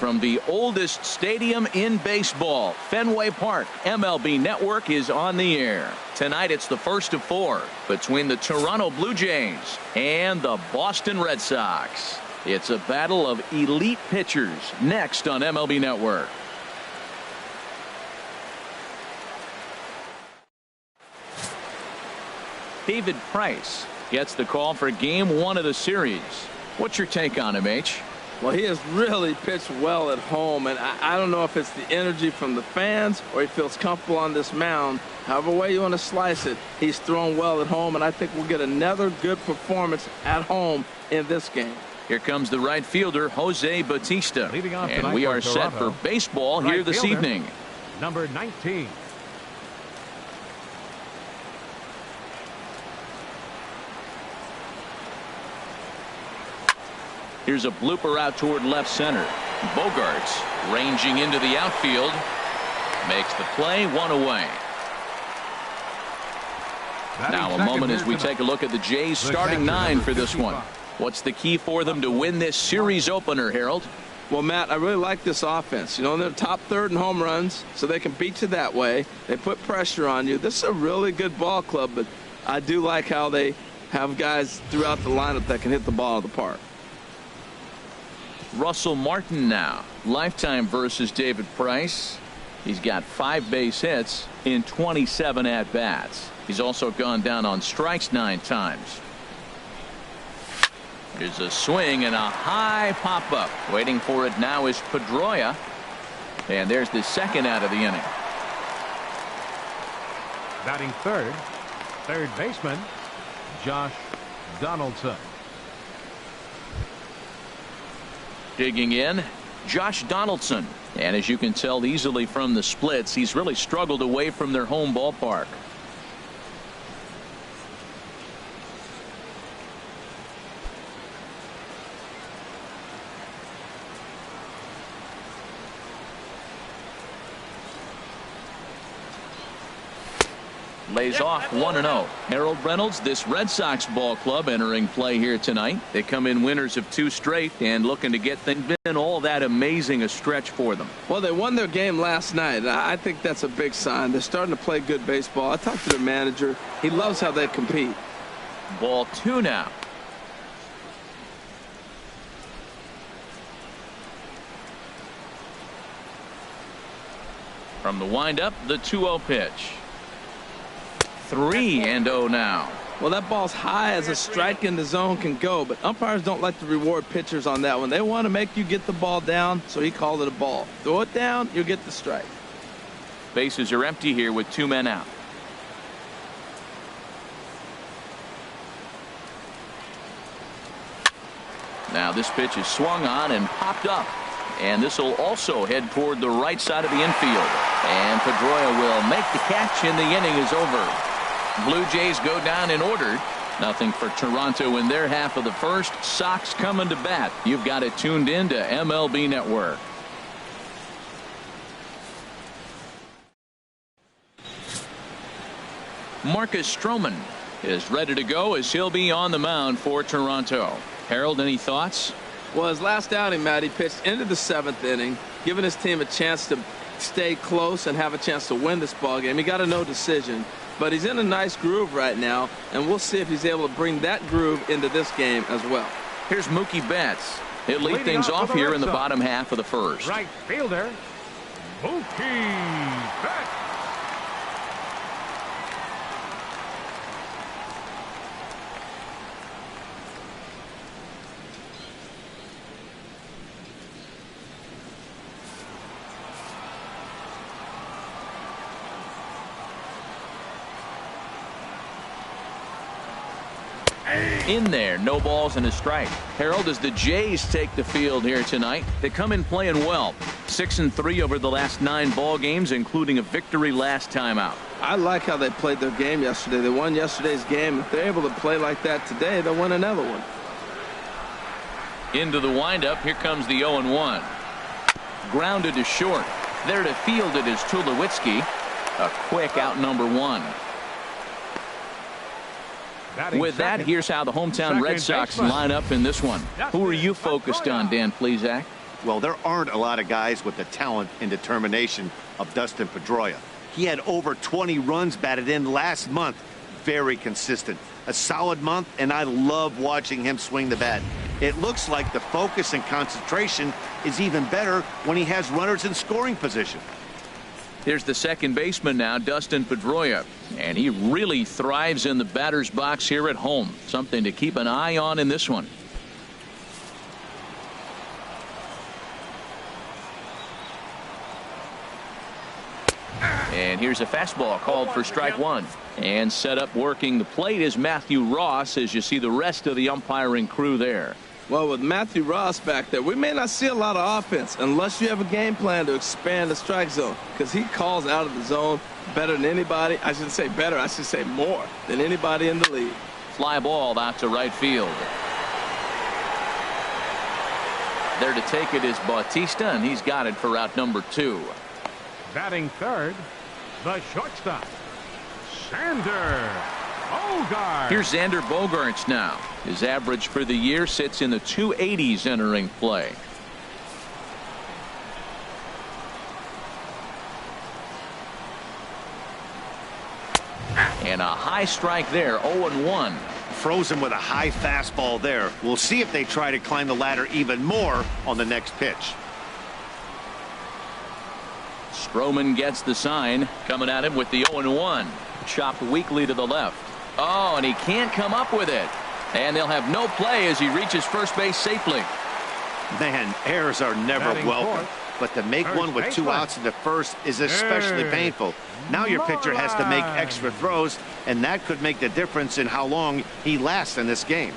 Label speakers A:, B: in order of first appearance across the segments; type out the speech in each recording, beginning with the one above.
A: from the oldest stadium in baseball, Fenway Park. MLB Network is on the air. Tonight it's the first of 4 between the Toronto Blue Jays and the Boston Red Sox. It's a battle of elite pitchers next on MLB Network. David Price gets the call for game 1 of the series. What's your take on him, H?
B: Well, he has really pitched well at home, and I don't know if it's the energy from the fans or he feels comfortable on this mound. However way you want to slice it, he's thrown well at home, and I think we'll get another good performance at home in this game.
A: Here comes the right fielder, Jose Bautista. And we are set for baseball
C: right
A: here this
C: fielder,
A: evening.
C: Number 19.
A: Here's a blooper out toward left center. Bogarts ranging into the outfield. Makes the play, 1 away. Now a moment as we take a look at the Jays starting 9 for this one. What's the key for them to win this series opener, Harold?
B: Well, Matt, I really like this offense. You know, they're top third in home runs, so they can beat you that way. They put pressure on you. This is a really good ball club, but I do like how they have guys throughout the lineup that can hit the ball out of the park.
A: Russell Martin now. Lifetime versus David Price. He's got 5 base hits in 27 at-bats. He's also gone down on strikes 9 times. There's a swing and a high pop-up. Waiting for it now is Pedroia. And there's the second out of the inning.
C: Batting third baseman, Josh Donaldson.
A: Digging in, Josh Donaldson. And as you can tell easily from the splits, he's really struggled away from their home ballpark. Lays off 1-0. Harold Reynolds, this Red Sox ball club entering play here tonight. They come in winners of 2 straight and looking to get things been all that amazing a stretch for them.
B: Well, they won their game last night. I think that's a big sign. They're starting to play good baseball. I talked to their manager. He loves how they compete.
A: Ball 2 now. From the windup, the 2-0 pitch. 3-0 now.
B: Well, that ball's high as a strike in the zone can go, but umpires don't like to reward pitchers on that one. They want to make you get the ball down, so he called it a ball. Throw it down, you'll get the strike.
A: Bases are empty here with 2 men out. Now this pitch is swung on and popped up. And this will also head toward the right side of the infield. And Pedroia will make the catch, and the inning is over. Blue Jays go down in order. Nothing for Toronto in their half of the first. Sox coming to bat. You've got it tuned in to MLB Network. Marcus Stroman is ready to go as he'll be on the mound for Toronto. Harold, any thoughts?
B: Well, his last outing, Matt, he pitched into the 7th inning, giving his team a chance to stay close and have a chance to win this ball game. He got a no decision, but he's in a nice groove right now, and we'll see if he's able to bring that groove into this game as well.
A: Here's Mookie Betts. He'll lead things off here in the bottom half of the first.
C: Right fielder, Mookie Betts.
A: In there, no balls and a strike. Harold, as the Jays take the field here tonight, they come in playing well. 6-3 over the last 9 ball games, including a victory last time out.
B: I like how they played their game yesterday. They won yesterday's game. If they're able to play like that today, they'll win another one.
A: Into the windup, here comes the 0-1. Grounded to short. There to field it is Tulowitzki. A quick out number 1. With that, here's how the hometown Red Sox line up in this one. Who are you focused on, Dan Plesac?
D: Well, there aren't a lot of guys with the talent and determination of Dustin Pedroia. He had over 20 runs batted in last month. Very consistent. A solid month, and I love watching him swing the bat. It looks like the focus and concentration is even better when he has runners in scoring position.
A: Here's the second baseman now, Dustin Pedroia, and he really thrives in the batter's box here at home. Something to keep an eye on in this one. And here's a fastball called for strike one. And set up working the plate is Matthew Ross, as you see the rest of the umpiring crew there.
B: Well, with Matthew Ross back there, we may not see a lot of offense unless you have a game plan to expand the strike zone, because he calls out of the zone better than anybody. I shouldn't say better, I should say more than anybody in the league.
A: Fly ball out to right field. There to take it is Bautista, and he's got it for out number 2.
C: Batting third, the shortstop, Xander Bogaerts.
A: Here's Xander Bogaerts now. His average for the year sits in the 280s entering play. And a high strike there, 0-1.
D: Frozen with a high fastball there. We'll see if they try to climb the ladder even more on the next pitch.
A: Stroman gets the sign, coming at him with the 0-1. Chopped weakly to the left. Oh, and he can't come up with it. And they'll have no play as he reaches first base safely.
D: Man, errors are never
C: Batting
D: welcome.
C: fourth,
D: But to make
C: first
D: one with 2
C: baseman.
D: outs in the first is especially
C: Hey,
D: painful. Now your pitcher has to make
C: Moreland.
D: extra throws, and that could make the difference in how long he lasts in this game.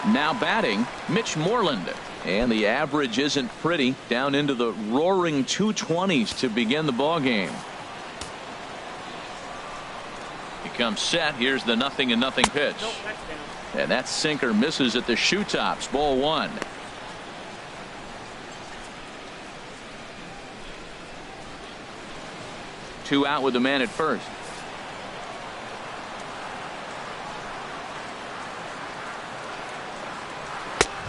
A: Now batting, Mitch Moreland. And the average isn't pretty, down into the roaring 220s to begin the ball game. He comes set. Here's the 0-0 pitch. And that sinker misses at the shoe tops. Ball 1. Two out with the man at first.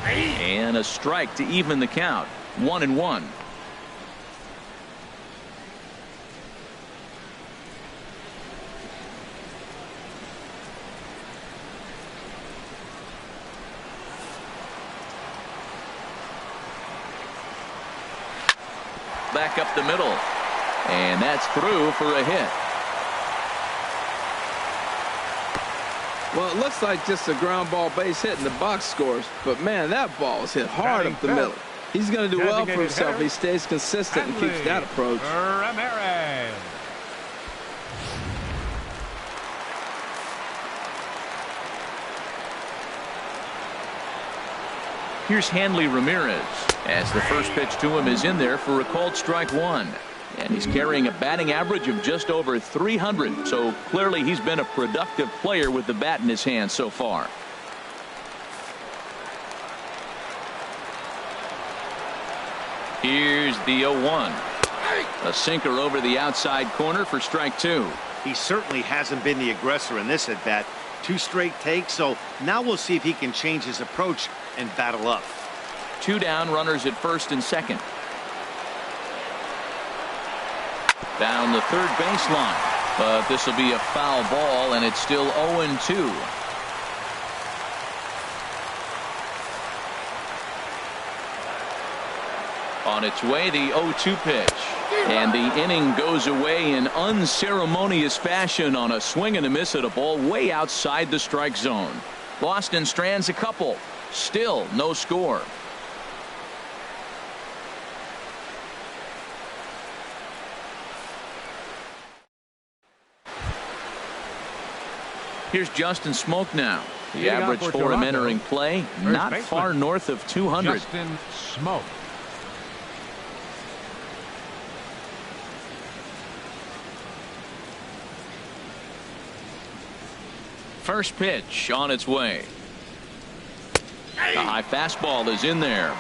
A: And a strike to even the count. 1-1. Back up the middle. And that's through for a hit.
B: Well, it looks like just a ground ball base hit in the box scores, but man, that ball is hit hard up the middle. He's going to do well for himself. He stays consistent and keeps that approach.
C: Ramirez.
A: Here's Hanley Ramirez, as the first pitch to him is in there for a called strike 1. And he's carrying a batting average of just over 300. So clearly he's been a productive player with the bat in his hand so far. Here's the 0-1. A sinker over the outside corner for strike 2.
D: He certainly hasn't been the aggressor in this at bat. 2 straight takes, so now we'll see if he can change his approach and battle up.
A: 2 down, runners at first and second. Down the third baseline, but this will be a foul ball, and it's still 0-2. On its way, the 0-2 pitch. And the inning goes away in unceremonious fashion on a swing and a miss at a ball way outside the strike zone. Boston strands a couple. Still no score. Here's Justin Smoke now. The average for him entering play, not far north of 200.
C: Justin Smoke.
A: First pitch on its way. The high fastball is in there.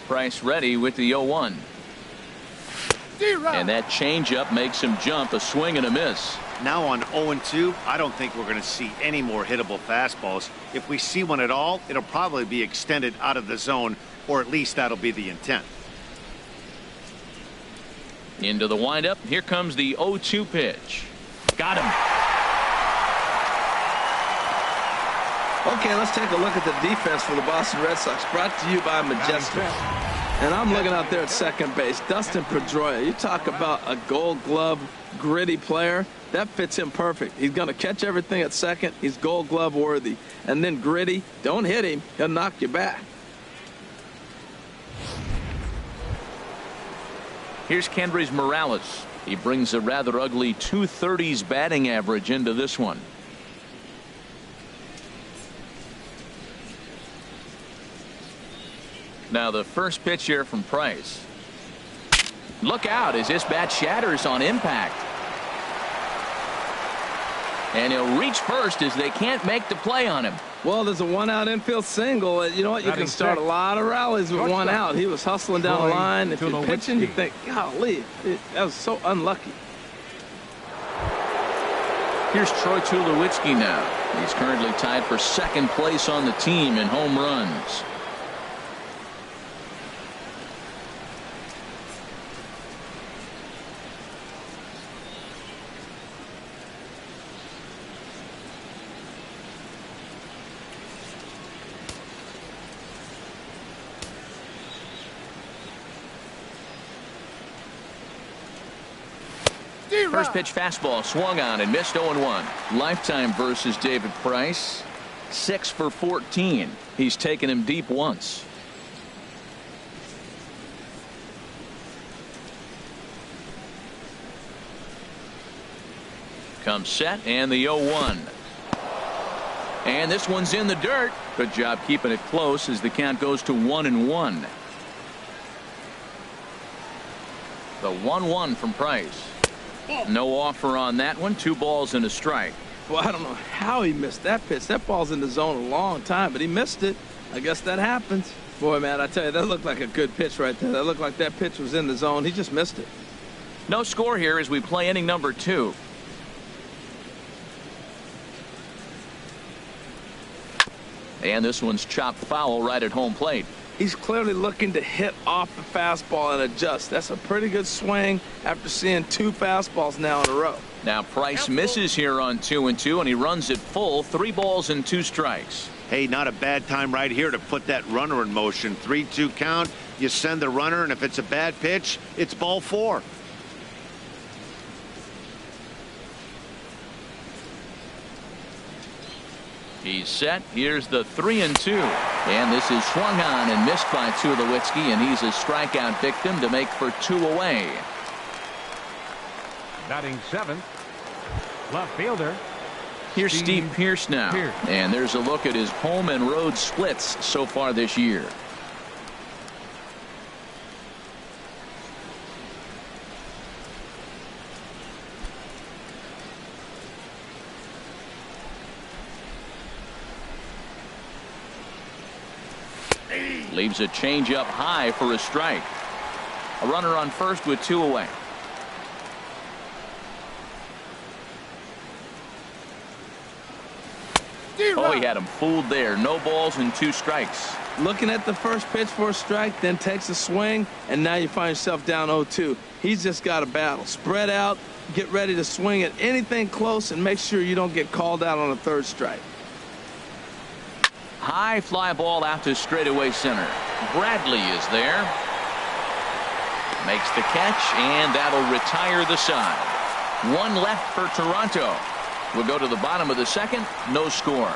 A: Price ready with the 0-1. And that changeup makes him jump. A swing and a miss.
D: Now on 0-2, I don't think we're going to see any more hittable fastballs. If we see one at all, it'll probably be extended out of the zone, or at least that'll be the intent.
A: Into the windup. Here comes the 0-2 pitch. Got him.
B: Okay, let's take a look at the defense for the Boston Red Sox, brought to you by Majestic. And I'm looking out there at second base. Dustin Pedroia. You talk about a Gold Glove, gritty player. That fits him perfect. He's going to catch everything at second. He's Gold Glove worthy. And then gritty. Don't hit him. He'll knock you back.
A: Here's Kendrys Morales. He brings a rather ugly 230s batting average into this one. Now the first pitch here from Price. Look out as this bat shatters on impact. And he'll reach first as they can't make the play on him.
B: Well, there's a one-out infield single. You know what? You can start a lot of rallies with one out. He was hustling down the line. If you're pitching, you think, golly, that was so unlucky.
A: Here's Troy Tulowitzki now. He's currently tied for second place on the team in home runs. First pitch fastball swung on and missed. 0-1. Lifetime versus David Price. 6 for 14. He's taken him deep once. Comes set and the 0-1. And this one's in the dirt. Good job keeping it close as the count goes to 1-1. The 1-1 from Price. No offer on that one. 2 balls and a strike.
B: Well, I don't know how he missed that pitch. That ball's in the zone a long time, but he missed it. I guess that happens. Boy, man, I tell you, that looked like a good pitch right there. That looked like that pitch was in the zone. He just missed it.
A: No score here as we play inning number 2. And this one's chopped foul right at home plate.
B: He's clearly looking to hit off the fastball and adjust. That's a pretty good swing after seeing 2 fastballs now in a row.
A: Now Price misses here on 2-2 and he runs it full. 3 balls and 2 strikes.
D: Hey, not a bad time right here to put that runner in motion. 3-2 count. You send the runner, and if it's a bad pitch, it's ball 4.
A: He's set. Here's the 3-2. And this is swung on and missed by Tulowitzki, and he's a strikeout victim to make for 2 away.
C: Batting 7th, left fielder.
A: Here's Steve Pearce now. And there's a look at his home and road splits so far this year. Leaves a changeup high for a strike. A runner on first with 2 away. Oh, he had him fooled there. No balls and 2 strikes.
B: Looking at the first pitch for a strike, then takes a swing, and now you find yourself down 0-2. He's just got a battle. Spread out, get ready to swing at anything close, and make sure you don't get called out on a 3rd strike.
A: High fly ball out to straightaway center. Bradley is there. Makes the catch, and that'll retire the side. 1 left for Toronto. We'll go to the bottom of the 2nd. No score.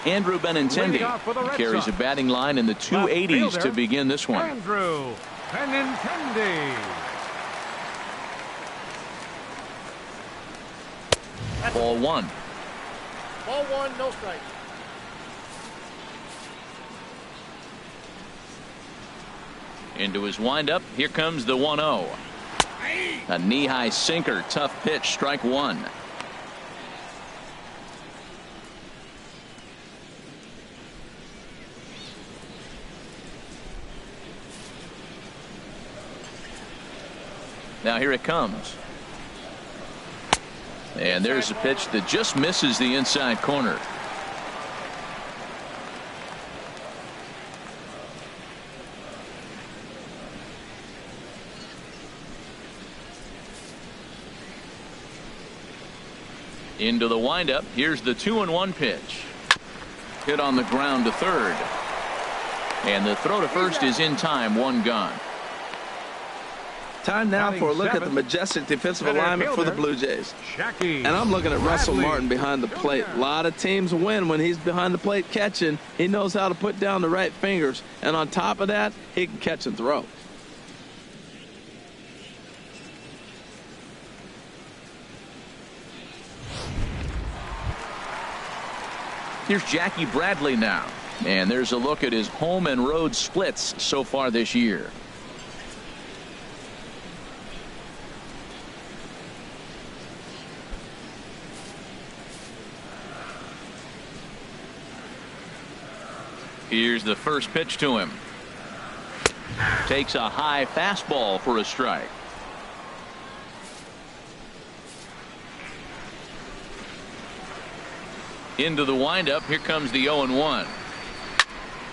A: Andrew Benintendi carries a batting line in the 280s to begin this one.
C: Andrew Benintendi.
A: Ball 1.
E: Ball 1, no strike.
A: Into his windup. Here comes the 1-0. A knee-high sinker. Tough pitch. Strike 1. Now here it comes. And there's a pitch that just misses the inside corner. Into the windup. Here's the 2-1 pitch. Hit on the ground to third. And the throw to first is in time. One gone.
B: Time now for a look at the majestic defensive alignment for the Blue Jays. And I'm looking at Russell Martin behind the plate. A lot of teams win when he's behind the plate catching. He knows how to put down the right fingers. And on top of that, he can catch and throw.
A: Here's Jackie Bradley now. And there's a look at his home and road splits so far this year. Here's the first pitch to him. Takes a high fastball for a strike. Into the windup. Here comes the 0-1.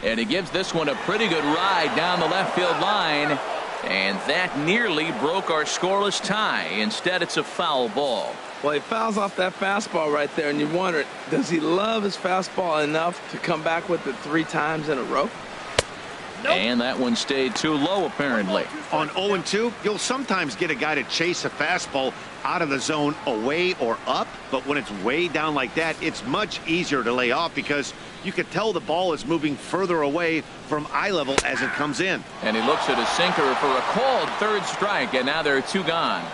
A: And he gives this one a pretty good ride down the left field line. And that nearly broke our scoreless tie. Instead, it's a foul ball.
B: Well, he fouls off that fastball right there, and you wonder, does he love his fastball enough to come back with it 3 times in a row?
A: Nope. And that one stayed too low, apparently.
D: On 0-2, you'll sometimes get a guy to chase a fastball out of the zone away or up, but when it's way down like that, it's much easier to lay off because you can tell the ball is moving further away from eye level as it comes in.
A: And he looks at a sinker for a called third strike, and now there are 2 gone.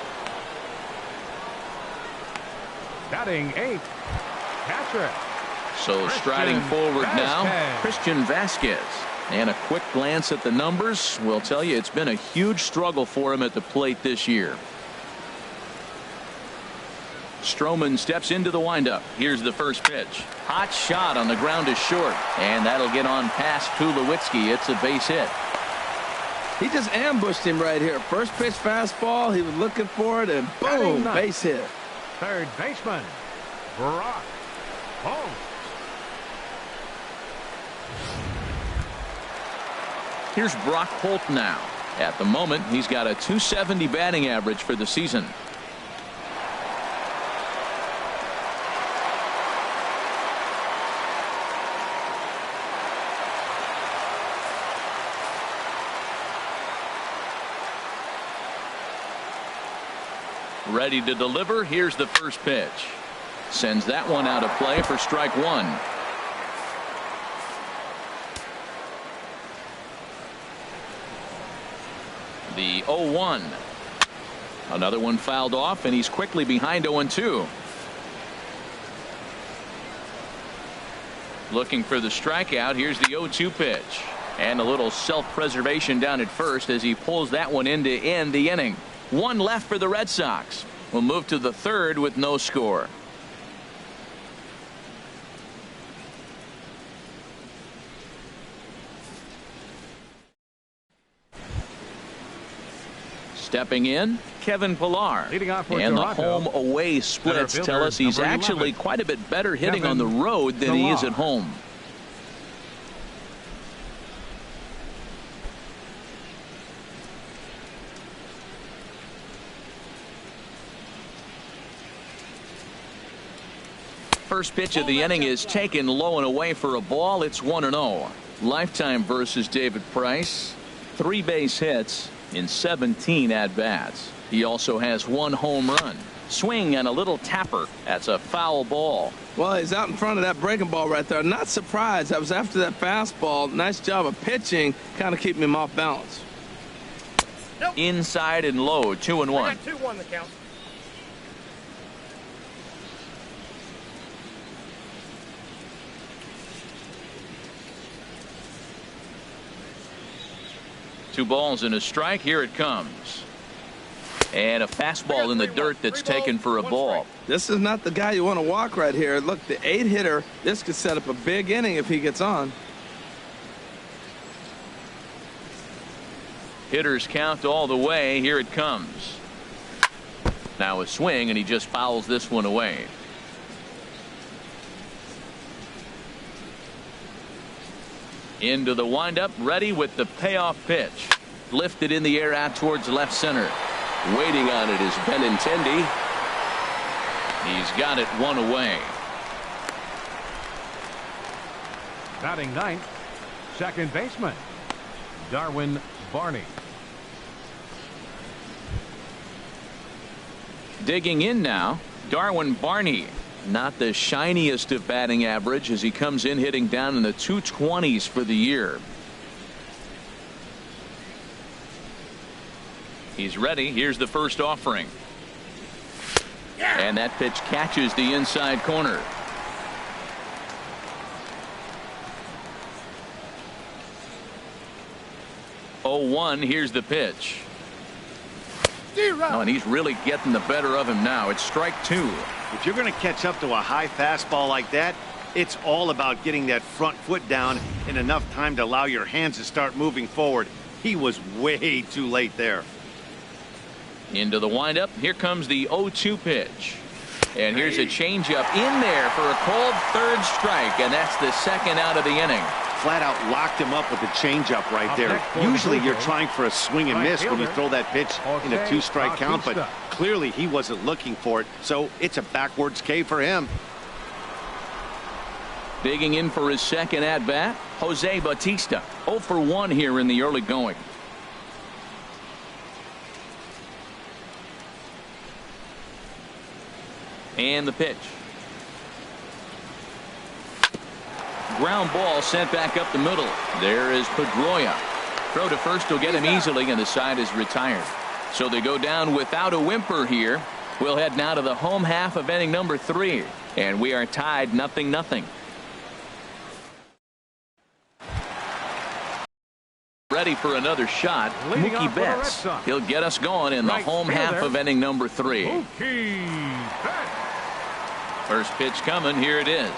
C: Batting 8th, catcher.
A: So striding forward now, Christian Vasquez. And a quick glance at the numbers will tell you it's been a huge struggle for him at the plate this year. Stroman steps into the windup. Here's the first pitch. Hot shot on the ground is short. And that'll get on past Tulowitzki. It's a base hit.
B: He just ambushed him right here. First pitch fastball. He was looking for it, and boom, base hit.
C: Third baseman, Brock Holt.
A: Here's Brock Holt now. At the moment, he's got a .270 batting average for the season. Ready to deliver. Here's the first pitch. Sends that one out of play for strike 1. The 0-1. Another one fouled off, and he's quickly behind 0-2. Looking for the strikeout. Here's the 0-2 pitch. And a little self-preservation down at first as he pulls that one in to end the inning. 1 left for the Red Sox. We'll move to the 3rd with no score. Stepping in, Kevin Pillar.
C: Leading off for
A: and
C: Toronto,
A: the home-away splits tell us he's actually
C: 11,
A: quite a bit better hitting
C: Kevin
A: on the road than he is at home. First pitch of the inning is taken low and away for a ball. It's 1-0. Lifetime versus David Price. 3 base hits in 17 at-bats. He also has 1 home run. Swing and a little tapper. That's a foul ball.
B: Well, he's out in front of that breaking ball right there. Not surprised. That was after that fastball. Nice job of pitching, kind of keeping him off balance.
E: Nope.
A: Inside and low, 2-1.
E: I got 2-1 the count.
A: Two balls and a strike. Here it comes. And a fastball in the dirt that's taken for a ball.
B: This is not the guy you want to walk right here. Look, the 8-hitter, this could set up a big inning if he gets on.
A: Hitters count all the way. Here it comes. Now a swing, and he just fouls this one away. Into the windup, ready with the payoff pitch. Lifted in the air out towards left center.
F: Waiting on it is Benintendi.
A: He's got it one away.
C: Batting ninth, second baseman, Darwin Barney.
A: Digging in now, Darwin Barney. Not the shiniest of batting average as he comes in hitting down in the 220s for the year. He's ready. Here's the first offering. And that pitch catches the inside corner. 0-1. Here's the pitch. Oh, and he's really getting the better of him now. It's strike two.
D: If you're going to catch up to a high fastball like that, it's all about getting that front foot down in enough time to allow your hands to start moving forward. He was way too late there.
A: Into the windup. Here comes the 0-2 pitch. And here's a changeup in there for a called third strike, and that's the second out of the inning.
D: Flat out locked him up with the changeup right there. Usually you're trying for a swing and miss when you throw that pitch in a two-strike count, but clearly he wasn't looking for it, so it's a backwards K for him.
A: Digging in for his second at-bat, Jose Bautista. 0 for 1 here in the early going. And the pitch. Ground ball sent back up the middle. There is Pedroia. Throw to first will get him easily, and the side is retired. So they go down without a whimper here. We'll head now to the home half of inning number 3. And we are tied 0-0. Ready for another shot. Mookie Betts. He'll get us going in the home half of inning number 3.
C: Mookie Betts.
A: First pitch coming. Here it is.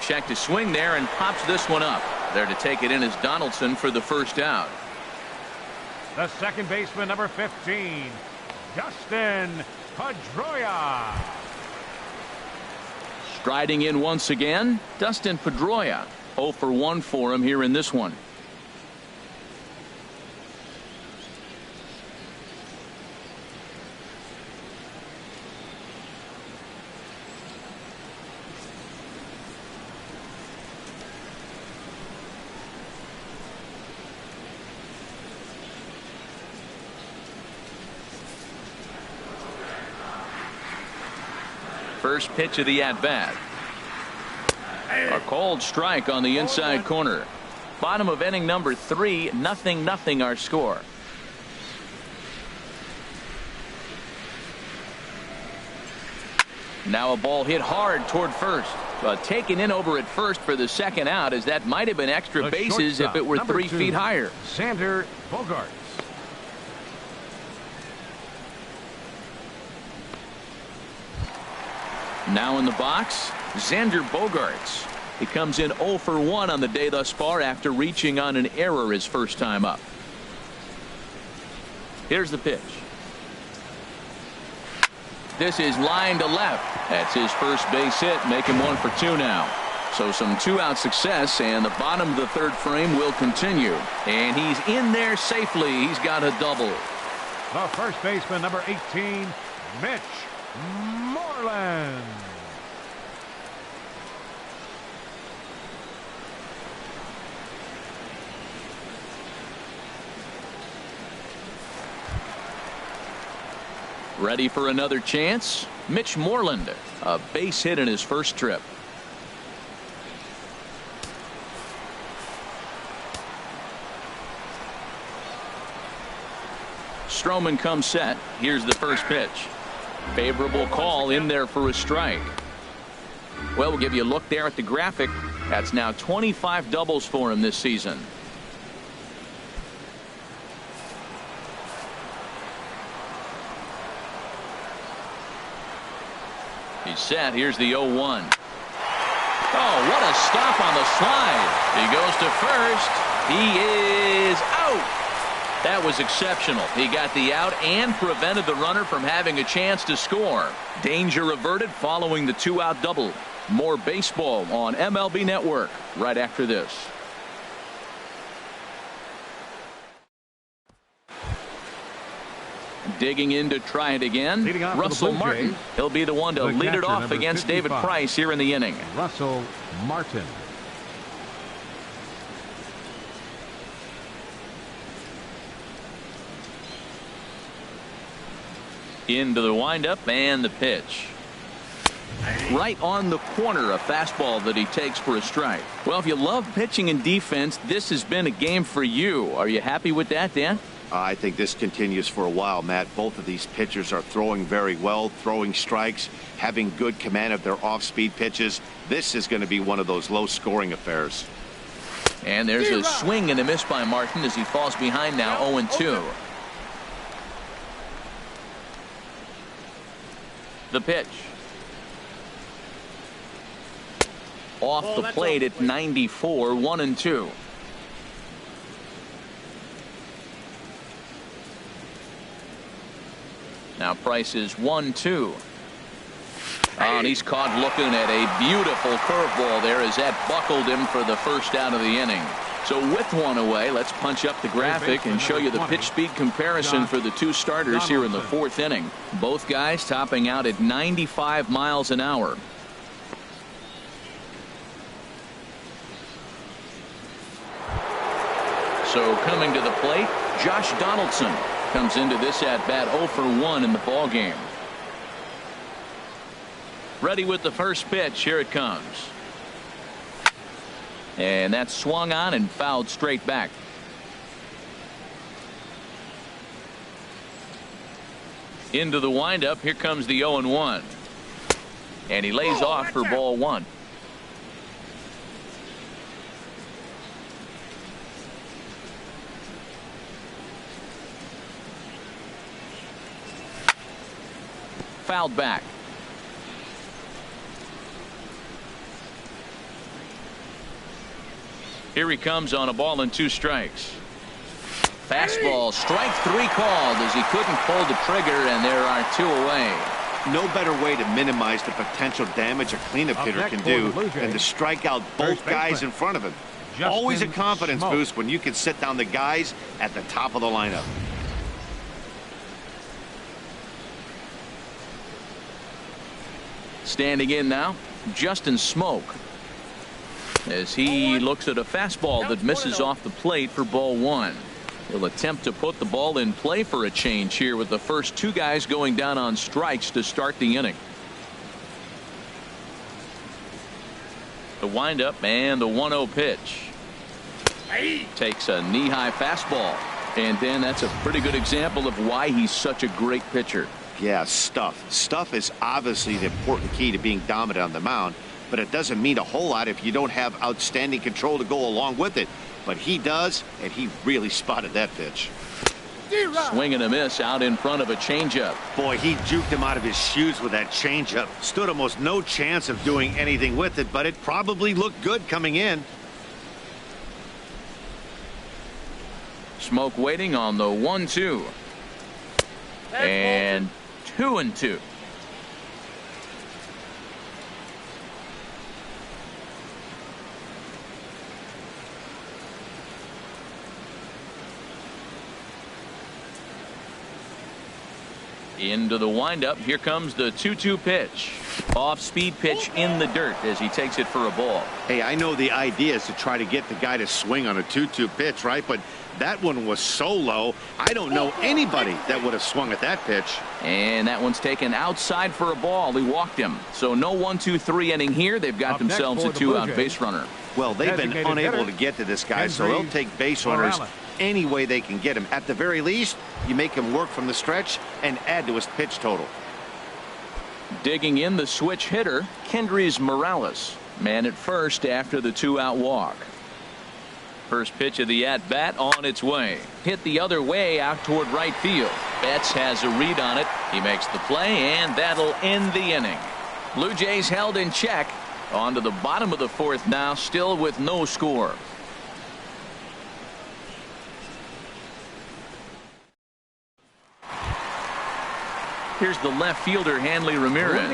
A: Check to swing there and pops this one up. There to take it in is Donaldson for the first out.
C: The second baseman, number 15, Dustin Pedroia.
A: Striding in once again, Dustin Pedroia. 0 for 1 for him here in this one. First pitch of the at-bat. A called strike on the inside corner. Bottom of inning number 3, 0-0 our score. Now a ball hit hard toward first. But taken in over at first for the second out, as that might have been extra bases if it were 3 feet higher.
C: Xander Bogaerts.
A: Now in the box, Xander Bogaerts. He comes in 0 for 1 on the day thus far after reaching on an error his first time up. Here's the pitch. This is line to left. That's his first base hit, make him 1 for 2 now. So some 2-out success, and the bottom of the third frame will continue. And he's in there safely. He's got a double.
C: The first baseman, number 18, Mitch Moreland.
A: Ready for another chance? Mitch Moreland, a base hit in his first trip. Stroman comes set. Here's the first pitch. Favorable call in there for a strike. Well, we'll give you a look there at the graphic. That's now 25 doubles for him this season. He's set. Here's the 0-1. Oh, what a stop on the slide. He goes to first. He is out. That was exceptional. He got the out and prevented the runner from having a chance to score. Danger averted following the 2-out double. More baseball on MLB Network right after this. Digging in to try it again, Russell Martin. He'll be the one to lead it off against David Price here in the inning.
C: Russell Martin.
A: Into the windup and the pitch. Right on the corner, a fastball that he takes for a strike. Well, if you love pitching and defense, this has been a game for you. Are you happy with that, Dan?
D: I think this continues for a while, Matt. Both of these pitchers are throwing very well, throwing strikes, having good command of their off-speed pitches. This is going to be one of those low-scoring affairs.
A: And there's a swing and a miss by Martin as he falls behind now 0-2. The pitch. Off the plate at 94, 1-2. Now Price is 1-2. And he's caught looking at a beautiful curveball there as that buckled him for the first out of the inning. So with one away, let's punch up the graphic and show you the pitch speed comparison for the two starters here in the fourth inning. Both guys topping out at 95 miles an hour. So coming to the plate, Josh Donaldson comes into this at bat 0 for 1 in the ball game. Ready with the first pitch. Here it comes. And that's swung on and fouled straight back. Into the windup. Here comes the 0-1. And he lays off for ball 1. Fouled back. Here he comes on a ball and 2 strikes. Fastball, strike 3 called as he couldn't pull the trigger, and there are 2 away.
D: No better way to minimize the potential damage a cleanup hitter can do than to strike out both guys in front of him. Always a confidence boost when you can sit down the guys at the top of the lineup.
A: Standing in now, Justin Smoke, as he looks at a fastball that misses off the plate for ball 1. He'll attempt to put the ball in play for a change here with the first 2 guys going down on strikes to start the inning. The windup and the 1-0 pitch. Takes a knee-high fastball, and then that's a pretty good example of why he's such a great pitcher.
D: Yeah, stuff. Stuff is obviously the important key to being dominant on the mound, but it doesn't mean a whole lot if you don't have outstanding control to go along with it. But he does, and he really spotted that pitch.
A: Swing and a miss out in front of a changeup.
D: Boy, he juked him out of his shoes with that changeup. Stood almost no chance of doing anything with it, but it probably looked good coming in.
A: Smoke waiting on the 1-2. And 2-2. Into the windup. Here comes the 2-2 pitch. Off-speed pitch in the dirt as he takes it for a ball.
D: Hey, I know the idea is to try to get the guy to swing on a 2-2 pitch, right? But that one was so low, I don't know anybody that would have swung at that pitch.
A: And that one's taken outside for a ball. He walked him. So no 1-2-3 inning here. They've got themselves a 2-out base runner.
D: Well, they've been unable to get to this guy, so they'll take base runners any way they can get him. At the very least, you make him work from the stretch and add to his pitch total.
A: Digging in the switch hitter, Kendrys Morales. Man at first after the 2-out walk. First pitch of the at-bat on its way. Hit the other way out toward right field. Betts has a read on it. He makes the play, and that'll end the inning. Blue Jays held in check. On to the bottom of the 4th now, still with no score. Here's the left fielder, Hanley Ramirez.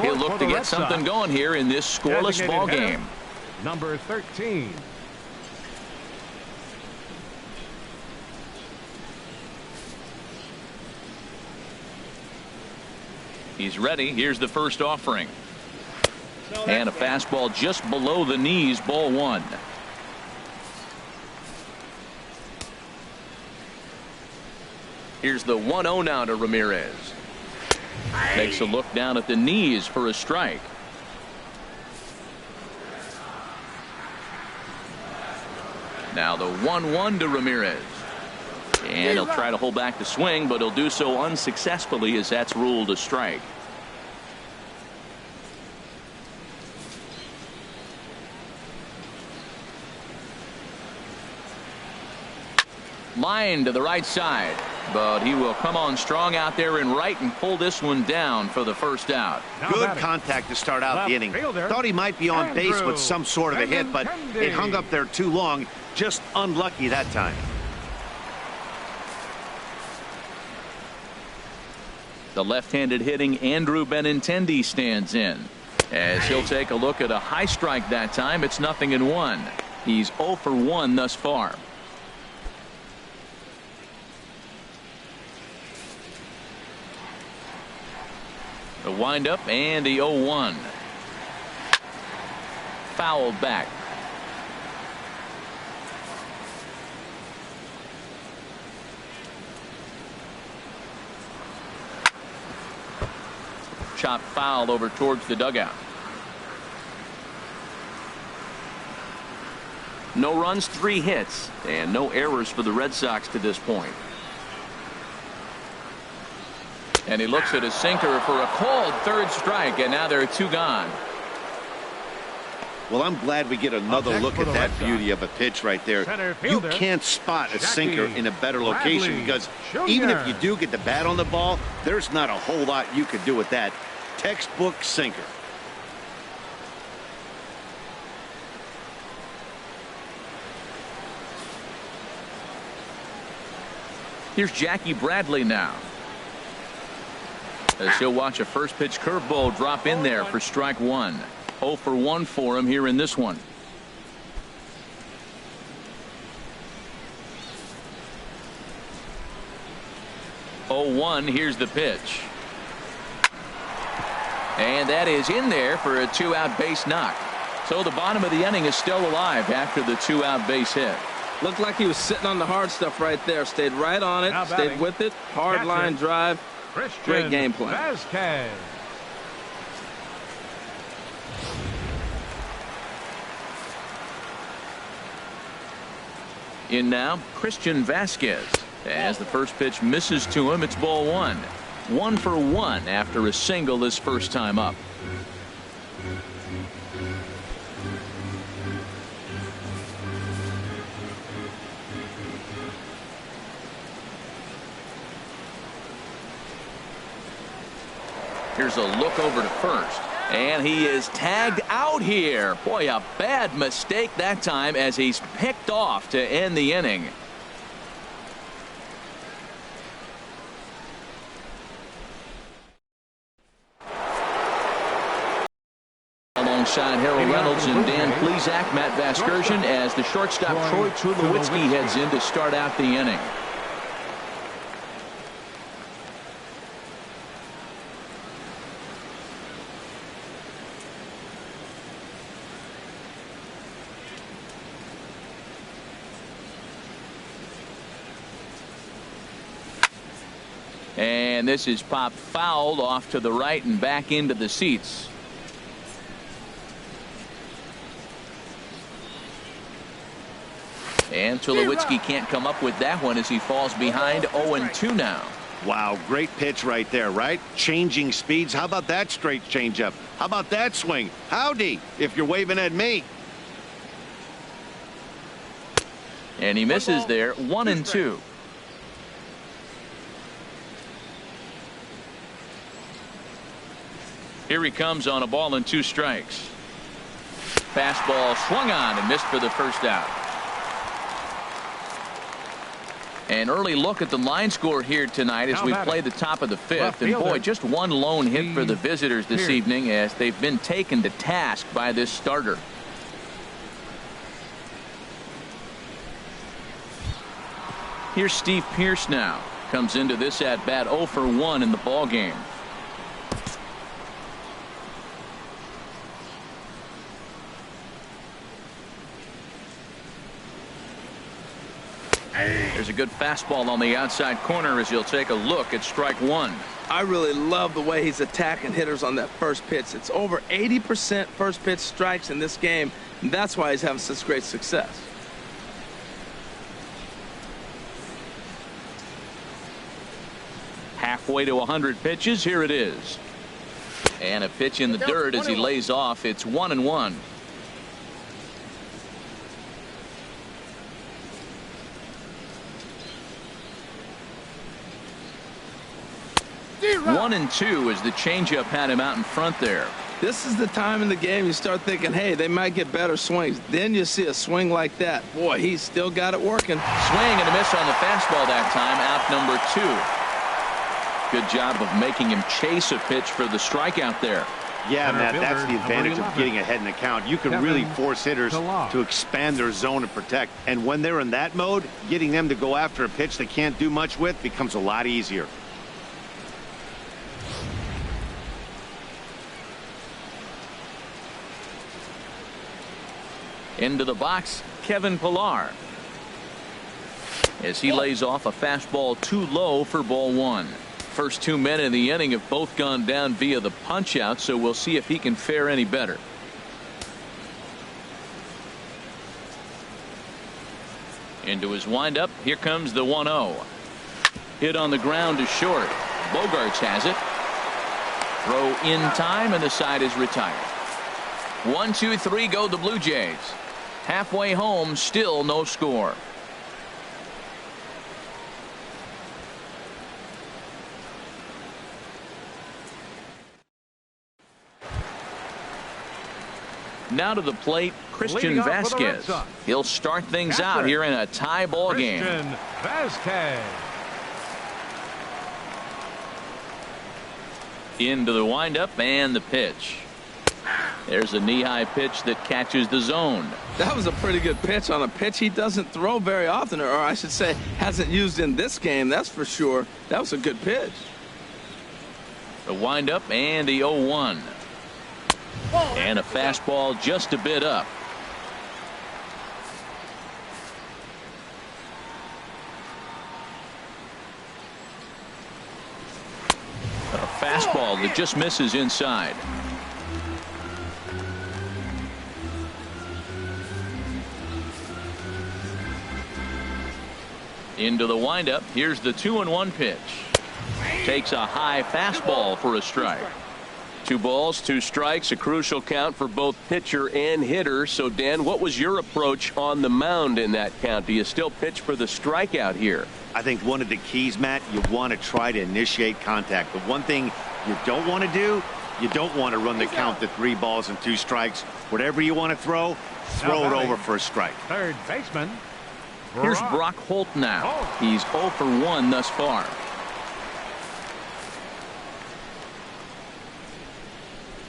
A: He'll look to get something going here in this scoreless ball game.
C: Number 13.
A: He's ready. Here's the first offering. And a fastball just below the knees, ball one. Here's the 1-0 now to Ramirez. Takes a look down at the knees for a strike. Now the 1-1 to Ramirez. And he'll try to hold back the swing, but he'll do so unsuccessfully as that's ruled a strike. Line to the right side, but he will come on strong out there in right and pull this one down for the first out.
D: Good contact to start out the inning. Thought he might be on base with some sort of a hit, but it hung up there too long. Just unlucky that time.
A: The left-handed hitting Andrew Benintendi stands in as he'll take a look at a high strike that time. It's 0-1. He's 0 for 1 thus far. The windup and the 0-1. Fouled back. Chop foul over towards the dugout. No runs, 3 hits, and no errors for the Red Sox to this point. And he looks at his sinker for a called third strike, and now there are 2 gone.
D: Well, I'm glad we get another look at that beauty of a pitch right there. You can't spot a sinker in a better location because even if you do get the bat on the ball, there's not a whole lot you could do with that. Textbook sinker.
A: Here's Jackie Bradley now, as he'll watch a first pitch curveball drop in there for strike 1. 0 for 1 for him here in this one. Oh, 1. Here's the pitch. And that is in there for a 2-out base knock. So the bottom of the inning is still alive after the 2-out base hit.
B: Looked like he was sitting on the hard stuff right there. Stayed right on it. Stayed with it. Hard line drive. Great game plan.
C: Vasquez.
A: In now, Christian Vasquez. As the first pitch misses to him, it's ball 1. 1 for 1 after a single his first time up. Here's a look over to first, and he is tagged out here. Boy, a bad mistake that time as he's picked off to end the inning. Alongside Harold Reynolds and Dan Plesac, Matt Vasgersian, as the shortstop Troy Tulowitzki heads in to start out the inning. And this is popped fouled off to the right and back into the seats. And Tulowitzki can't come up with that one as he falls behind. 0-2 now.
D: Wow, great pitch right there, right? Changing speeds. How about that straight changeup? How about that swing? Howdy, if you're waving at me.
A: And he misses there. 1-2. Here he comes on a ball and 2 strikes. Fastball swung on and missed for the first out. An early look at the line score here tonight as we play the top of the fifth. And boy, just one lone hit for the visitors this evening as they've been taken to task by this starter. Here's Steve Pearce now. Comes into this at bat 0 for 1 in the ball game. There's a good fastball on the outside corner as he'll take a look at strike one.
B: I really love the way he's attacking hitters on that first pitch. It's over 80% first pitch strikes in this game, and that's why he's having such great success.
A: Halfway to 100 pitches. Here it is. And a pitch in the dirt as he lays off. It's 1-1. One and two as the changeup had him out in front there.
B: This is the time in the game you start thinking, hey, they might get better swings. Then you see a swing like that. Boy, he's still got it working.
A: Swing and a miss on the fastball that time. Out number 2. Good job of making him chase a pitch for the strikeout there.
D: Yeah, Matt, that's the advantage of getting ahead in the count. You can really force hitters to expand their zone and protect. And when they're in that mode, getting them to go after a pitch they can't do much with becomes a lot easier.
A: Into the box, Kevin Pillar. As he lays off a fastball too low for ball one. First 2 men in the inning have both gone down via the punch out, so we'll see if he can fare any better. Into his windup. Here comes the 1-0. Hit on the ground to short. Bogarts has it. Throw in time, and the side is retired. 1, 2, 3 go the Blue Jays. Halfway home, still no score. Now to the plate, Christian Vasquez. He'll start things out here in a tie ball game.
C: Christian Vasquez.
A: Into the windup and the pitch. There's a knee-high pitch that catches the zone.
B: That was a pretty good pitch on a pitch he doesn't throw very often, or I should say hasn't used in this game, that's for sure. That was a good pitch.
A: The windup and the 0-1. And a fastball just a bit up. A fastball that just misses inside. Into the windup. Here's the 2-1 pitch. Takes a high fastball for a strike. 2 balls, 2 strikes, a crucial count for both pitcher and hitter. So, Dan, what was your approach on the mound in that count? Do you still pitch for the strikeout here?
D: I think one of the keys, Matt, you want to try to initiate contact. The one thing you don't want to do, you don't want to run the count to 3 balls and 2 strikes. Whatever you want to throw it over for a strike.
C: Third baseman.
A: Here's Brock Holt now. He's 0 for 1 thus far.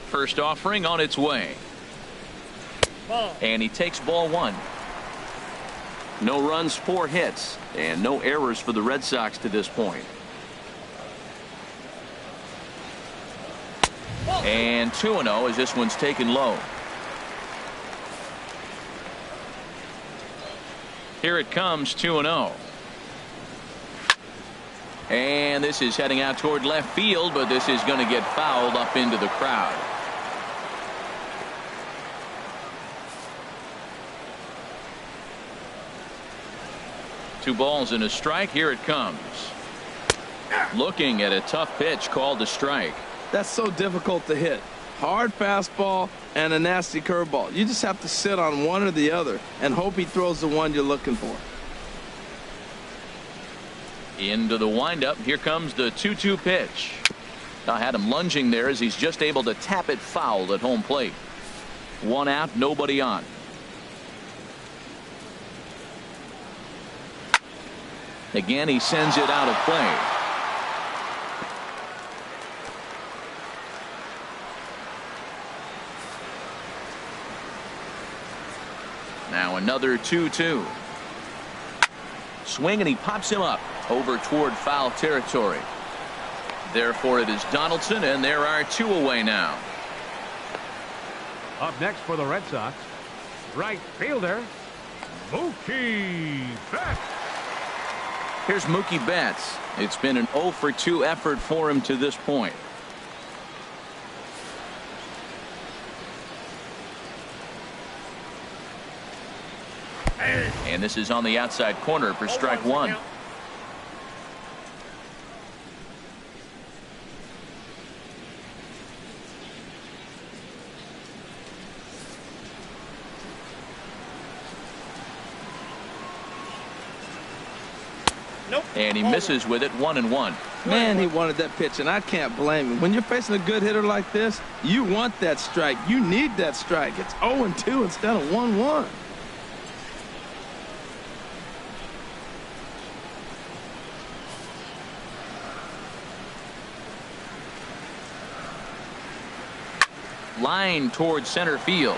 A: First offering on its way. And he takes ball 1. No runs, 4 hits, and no errors for the Red Sox to this point. And 2-0 as this one's taken low. Here it comes, 2-0. And this is heading out toward left field, but this is going to get fouled up into the crowd. Two balls and a strike. Here it comes. Looking at a tough pitch called a strike.
B: That's so difficult to hit. Hard fastball and a nasty curveball. You just have to sit on one or the other and hope he throws the one you're looking for.
A: Into the windup. Here comes the 2-2 pitch. I had him lunging there as he's just able to tap it foul at home plate. 1 out, nobody on. Again, he sends it out of play. Now another 2-2. Swing, and he pops him up over toward foul territory. Therefore, it is Donaldson, and there are 2 away now.
C: Up next for the Red Sox, right fielder, Mookie Betts.
A: Here's Mookie Betts. It's been an 0 for 2 effort for him to this point. And this is on the outside corner for strike 1.
E: Nope.
A: And he misses with it, 1-1.
B: Man, he wanted that pitch, and I can't blame him. When you're facing a good hitter like this, you want that strike. You need that strike. It's 0-2 instead of 1-1.
A: Line towards center field.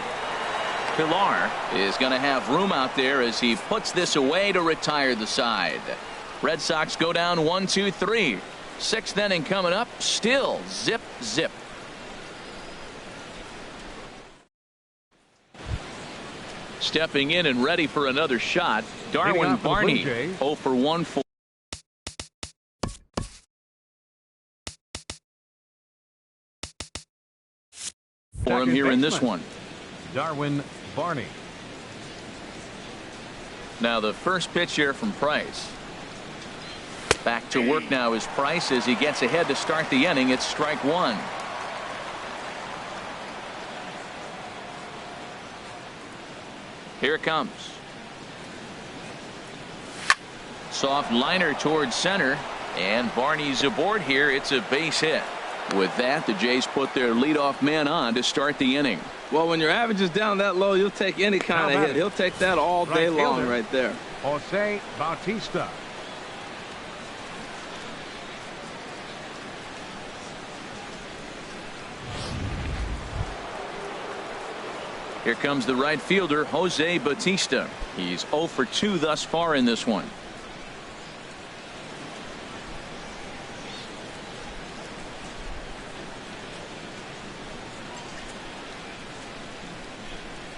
A: Pilar is going to have room out there as he puts this away to retire the side. Red Sox go down 1-2-3. 6th inning coming up. Still zip zip. Stepping in and ready for another shot, Darwin Barney. 0 for 1 for him here in this one.
C: Darwin Barney.
A: Now the first pitch here from Price. Back to work now is Price as he gets ahead to start the inning. It's strike 1. Here it comes. Soft liner towards center, and Barney's aboard here. It's a base hit. With that, the Jays put their leadoff man on to start the inning.
B: Well, when your average is down that low, you'll take any kind of hit. He'll take that all day long right there.
C: Jose Bautista.
A: Here comes the right fielder, Jose Bautista. He's 0 for 2 thus far in this one.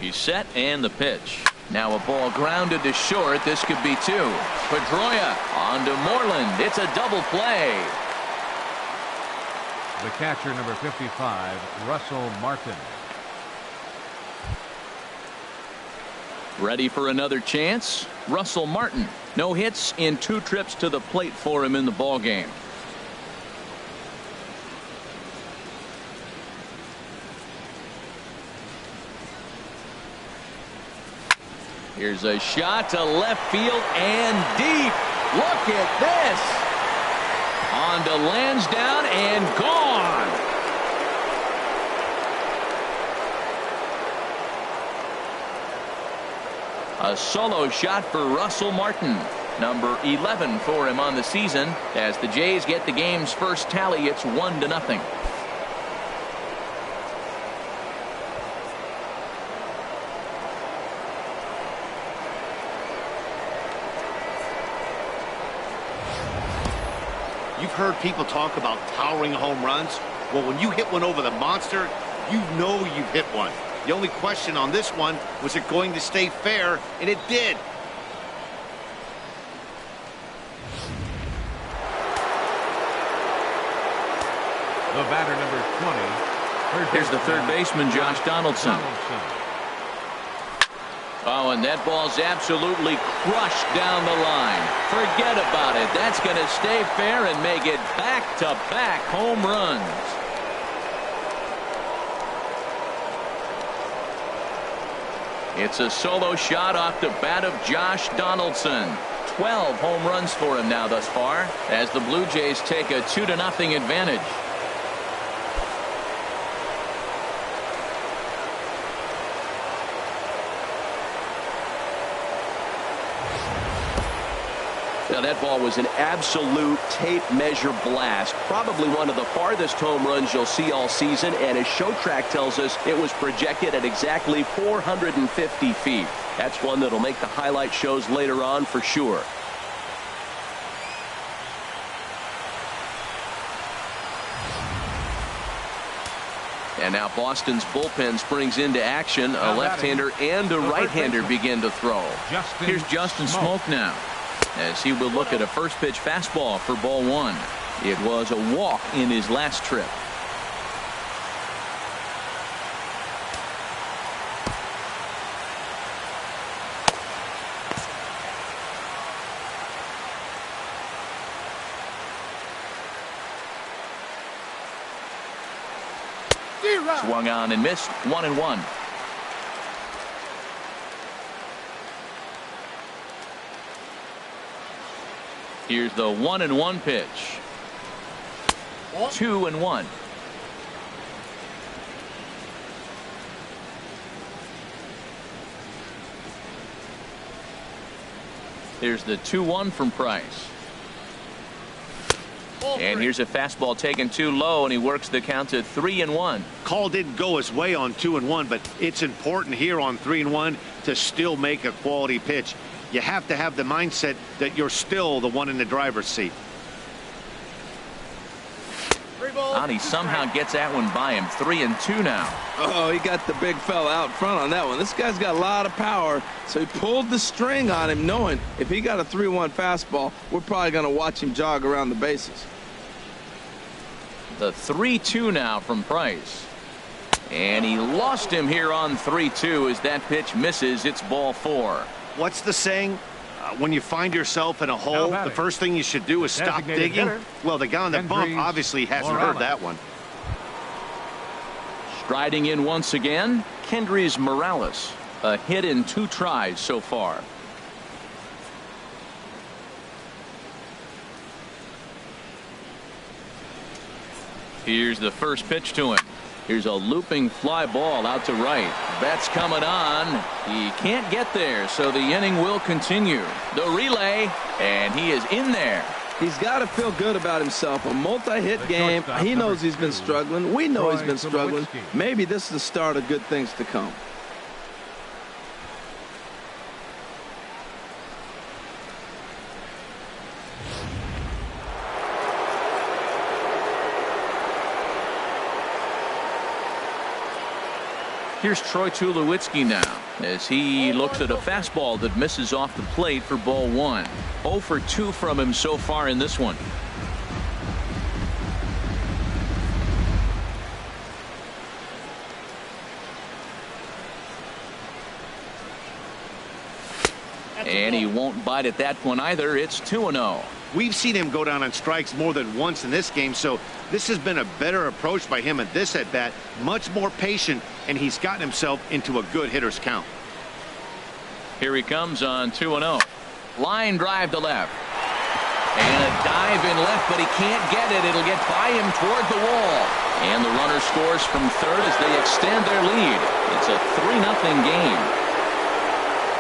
A: He's set, and the pitch. Now a ball grounded to short. This could be 2. Pedroia on to Moreland. It's a double play.
C: The catcher, number 55, Russell Martin.
A: Ready for another chance. Russell Martin. No hits in 2 trips to the plate for him in the ball game. Here's a shot to left field and deep. Look at this. On to Lansdowne and gone. A solo shot for Russell Martin. Number 11 for him on the season. As the Jays get the game's first tally, it's 1-0.
D: You've heard people talk about towering home runs. Well, when you hit one over the monster, you know you've hit one. The only question on this one, was it going to stay fair? And it did.
C: The batter, number 20.
A: Here's the third baseman, Josh Donaldson. Oh, and that ball's absolutely crushed down the line. Forget about it. That's going to stay fair and make it back-to-back home runs. It's a solo shot off the bat of Josh Donaldson. 12 home runs for him now thus far, as the Blue Jays take a 2-0 advantage.
F: Now that ball was an absolute tape measure blast. Probably one of the farthest home runs you'll see all season. And as Show Track tells us, it was projected at exactly 450 feet. That's one that'll make the highlight shows later on for sure. And now Boston's bullpen springs into action. A left-hander and a right-hander begin to throw.
A: Here's Justin Smoke now, as he will look at a first pitch fastball for ball one. It was a walk in his last trip. Swung on and missed. 1-1. Here's the 1-1 pitch. 2-1. Here's the 2-1 from Price. And here's a fastball taken too low, and he works the count to 3-1.
D: Call didn't go his way on 2-1, but it's important here on 3-1 to still make a quality pitch. You have to have the mindset that you're still the one in the driver's seat.
A: And he somehow gets that one by him. 3-2 now.
B: Oh, he got the big fella out front on that one. This guy's got a lot of power, so he pulled the string on him, knowing if he got a 3-1 fastball, we're probably going to watch him jog around the bases.
A: The 3-2 now from Price. And he lost him here on 3-2 as that pitch misses. It's ball 4.
D: What's the saying? When you find yourself in a hole, the first thing you should do is stop digging. Well, the guy on the bump obviously hasn't heard that one.
A: Striding in once again, Kendrys Morales. A hit in 2 tries so far. Here's the first pitch to him. Here's a looping fly ball out to right. That's coming on. He can't get there, so the inning will continue. The relay, and he is in there.
B: He's got to feel good about himself. A multi-hit game. He knows he's been struggling. We know he's been struggling. Maybe this is the start of good things to come.
A: Here's Troy Tulowitzki now as he looks at a fastball that misses off the plate for ball 1. 0 for 2 from him so far in this one. And he won't bite at that one either. It's 2-0.
D: We've seen him go down on strikes more than once in this game, so this has been a better approach by him at this at-bat. Much more patient, and he's gotten himself into a good hitter's count.
A: Here he comes on 2-0. Line drive to left. And a dive in left, but he can't get it. It'll get by him toward the wall. And the runner scores from third as they extend their lead. It's a 3-0 game.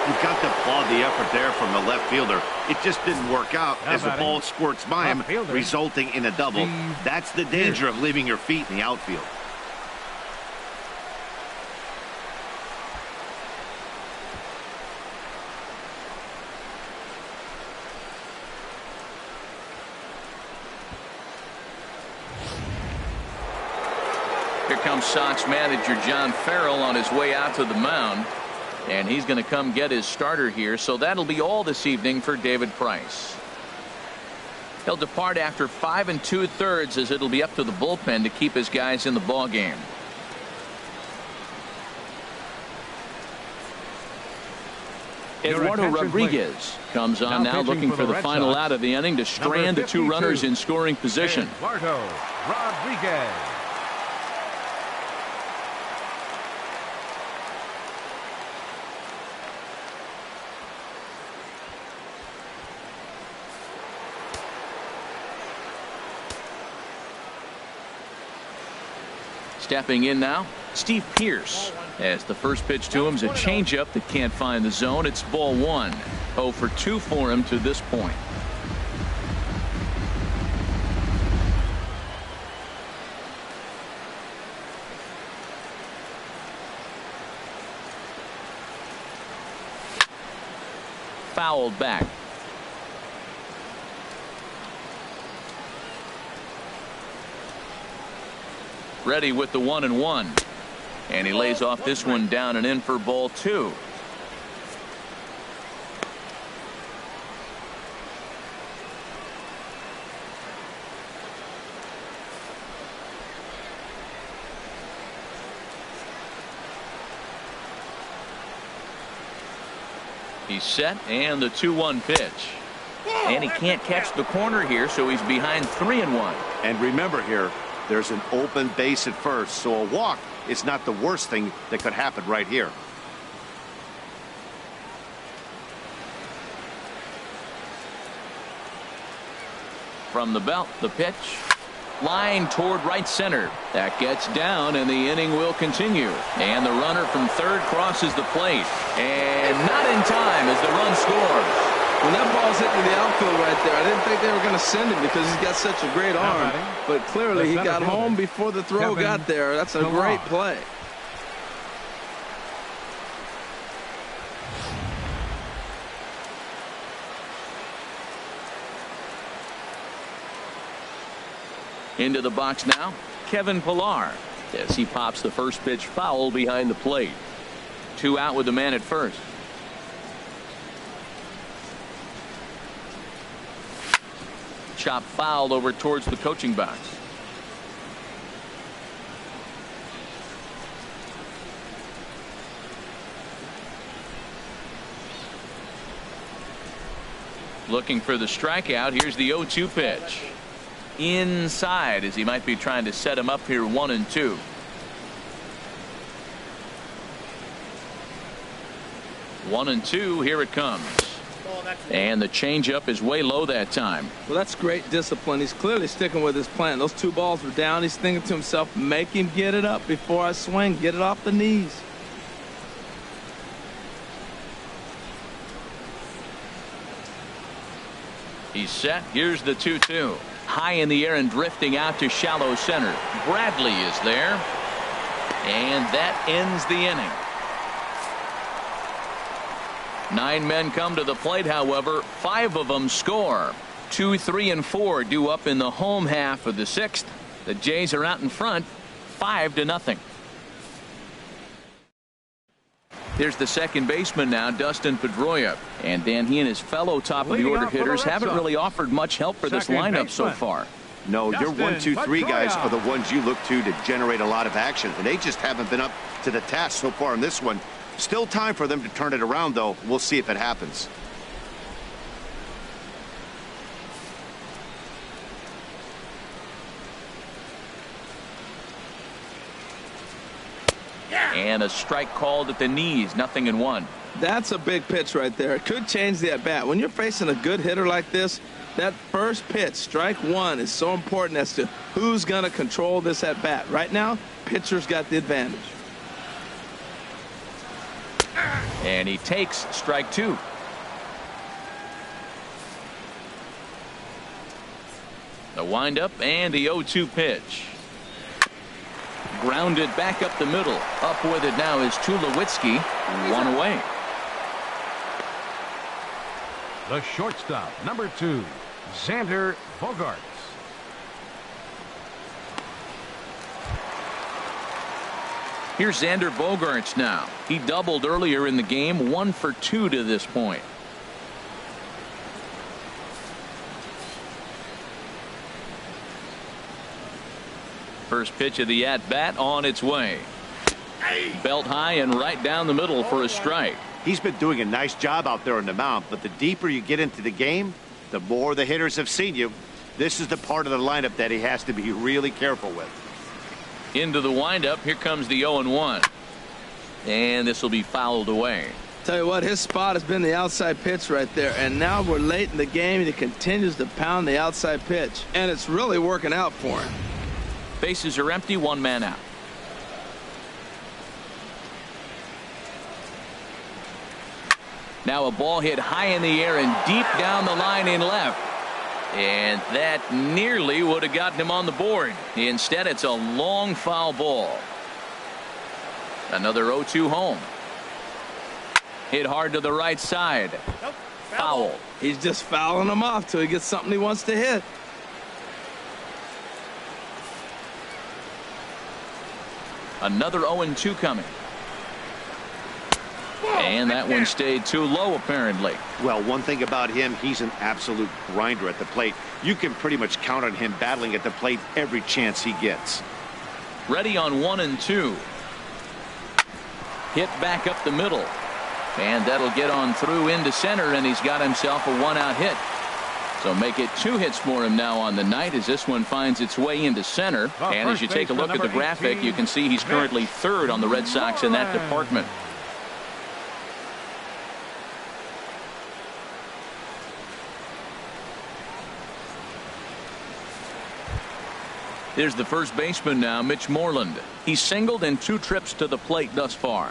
D: You've got to applaud the effort there from the left fielder. It just didn't work out as the ball squirts by him, resulting in a double. That's the danger of leaving your feet in the outfield.
A: Here comes Sox manager John Farrell on his way out to the mound. And he's going to come get his starter here, so that'll be all this evening for David Price. He'll depart after 5 2/3 as it'll be up to the bullpen to keep his guys in the ball game. Eduardo Rodriguez comes on now looking for the final out of the inning to strand the 2 runners in scoring position.
C: Eduardo Rodriguez.
A: Stepping in now, Steve Pearce, as the first pitch to him is a changeup that can't find the zone. It's ball 1. 0 for 2 for him to this point. fouled back. Ready with the 1-1. And he lays off this one down and in for ball 2. He's set, and the 2-1 pitch. And he can't catch the corner here, so he's behind 3-1.
D: And remember here, there's an open base at first, so a walk is not the worst thing that could happen right here.
A: From the belt, the pitch. Line toward right center. That gets down, and the inning will continue. And the runner from third crosses the plate. And not in time as the run scores.
B: When that ball's hitting the outfield right there, I didn't think they were going to send him because he's got such a great arm. But clearly he got home before the throw got there. That's a great play.
A: Into the box now, Kevin Pillar, as he pops the first pitch foul behind the plate. 2 out with the man at first. Chop fouled over towards the coaching box. Looking for the strikeout. Here's the 0-2 pitch. Inside, as he might be trying to set him up here 1-2. One and two, here it comes. And the changeup is way low that time.
B: Well, that's great discipline. He's clearly sticking with his plan. Those 2 balls were down. He's thinking to himself, make him get it up before I swing. Get it off the knees.
A: He's set. Here's the 2-2. High in the air and drifting out to shallow center. Bradley is there. And that ends the inning. 9 men come to the plate, however. 5 of them score. 2, 3, and 4 due up in the home half of the 6th. The Jays are out in front 5-0. Here's the second baseman now, Dustin Pedroia. And then he and his fellow top of the order hitters haven't really offered much help for this lineup so far.
D: No, your 1, 2, 3 guys are the ones you look to generate a lot of action, and they just haven't been up to the task so far in this one. Still time for them to turn it around, though. We'll see if it happens.
A: And a strike called at the knees. 0-1.
B: That's a big pitch right there. It could change the at-bat. When you're facing a good hitter like this, that first pitch, strike 1, is so important as to who's going to control this at-bat. Right now, pitcher's got the advantage.
A: And he takes strike 2. The windup and the 0-2 pitch. Grounded back up the middle. Up with it now is Tulowitzki. 1 away.
C: The shortstop, number 2, Xander Bogaerts.
A: Here's Xander Bogaerts now. He doubled earlier in the game. 1 for 2 to this point. First pitch of the at-bat on its way. Belt high and right down the middle for a strike.
D: He's been doing a nice job out there on the mound, but the deeper you get into the game, the more the hitters have seen you. This is the part of the lineup that he has to be really careful with.
A: Into the windup. Here comes the 0-1. And this will be fouled away.
B: Tell you what, his spot has been the outside pitch right there, and now we're late in the game and he continues to pound the outside pitch, and it's really working out for him.
A: Bases are empty. 1 man out. Now a ball hit high in the air and deep down the line in left. And that nearly would have gotten him on the board. Instead, it's a long foul ball. Another 0-2 home. Hit hard to the right side. Foul.
B: He's just fouling them off till he gets something he wants to hit.
A: Another 0-2 coming. And that one stayed too low, apparently.
D: Well, one thing about him, he's an absolute grinder at the plate. You can pretty much count on him battling at the plate every chance he gets.
A: Ready on 1-2. Hit back up the middle. And that'll get on through into center, and he's got himself a 1-out hit. So make it 2 hits for him now on the night as this one finds its way into center. And as you take a look at the graphic, you can see he's currently 3rd on the Red Sox in that department. Here's the first baseman now, Mitch Moreland. He's singled in 2 trips to the plate thus far.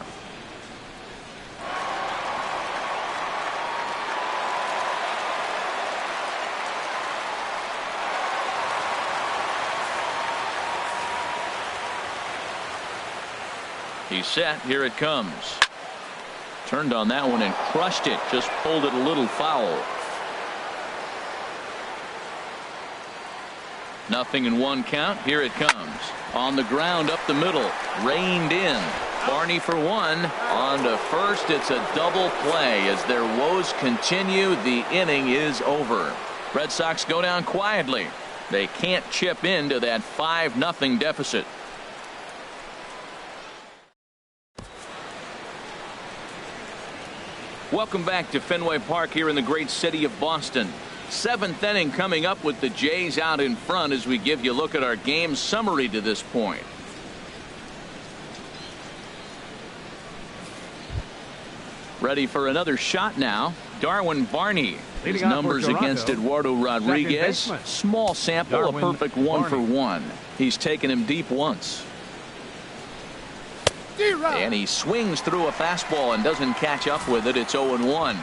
A: He's set. Here it comes. Turned on that one and crushed it. Just pulled it a little foul. 0-1 count. Here it comes. On the ground up the middle. Reined in. Barney for 1. On to first. It's a double play as their woes continue. The inning is over. Red Sox go down quietly. They can't chip into that 5-0 deficit. Welcome back to Fenway Park here in the great city of Boston. 7th inning coming up with the Jays out in front as we give you a look at our game summary to this point. Ready for another shot now. Darwin Barney. His numbers against Eduardo Rodriguez. Small sample, a perfect 1-for-1. He's taken him deep once. And he swings through a fastball and doesn't catch up with it. It's 0-1.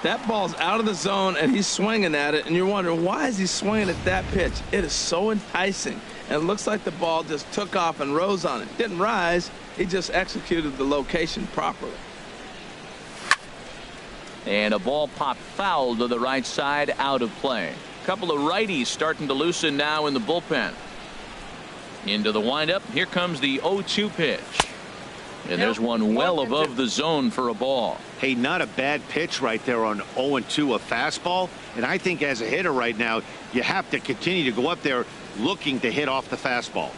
B: That ball's out of the zone and he's swinging at it, and you're wondering why is he swinging at that pitch. It is so enticing, and it looks like the ball just took off and rose on it. Didn't rise, he just executed the location properly.
A: And a ball popped foul to the right side, out of play. A couple of righties starting to loosen now in the bullpen. Into the windup. Here comes the 0-2 pitch. And there's one well above the zone for a ball.
D: Hey, not a bad pitch right there on 0-2, a fastball. And I think as a hitter right now, you have to continue to go up there looking to hit off the fastball.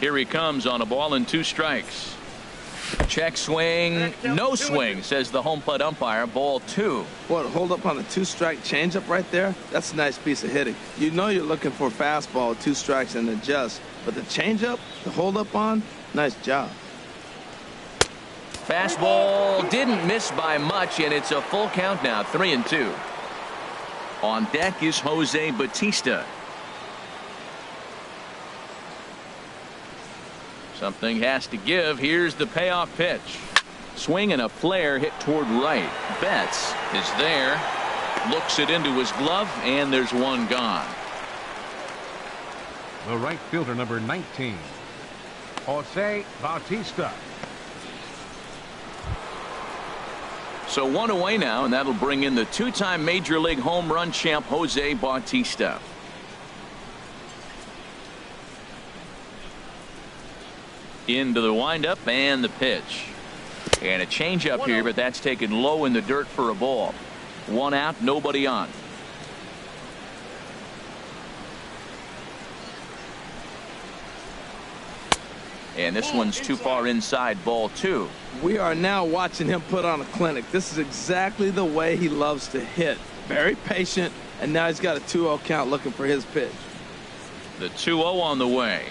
A: Here he comes on a ball and 2 strikes. Check swing, no swing, says the home plate umpire. Ball 2.
B: What, hold up on a 2-strike changeup right there? That's a nice piece of hitting. You know you're looking for a fastball, 2 strikes and adjust. But the changeup, the hold up on, nice job.
A: Fastball didn't miss by much, and it's a full count now, 3-2. On deck is Jose Bautista. Something has to give. Here's the payoff pitch. Swing and a flare hit toward right. Betts is there. Looks it into his glove, and there's one gone.
C: The right fielder, number 19, Jose Bautista.
A: So 1 away now, and that'll bring in the 2-time Major League home run champ Jose Bautista. Into the windup and the pitch. And a changeup here, but that's taken low in the dirt for a ball. 1 out, nobody on. And this one's too far inside, ball 2.
B: We are now watching him put on a clinic. This is exactly the way he loves to hit. Very patient, and now he's got a 2-0 count looking for his pitch.
A: The 2-0 on the way.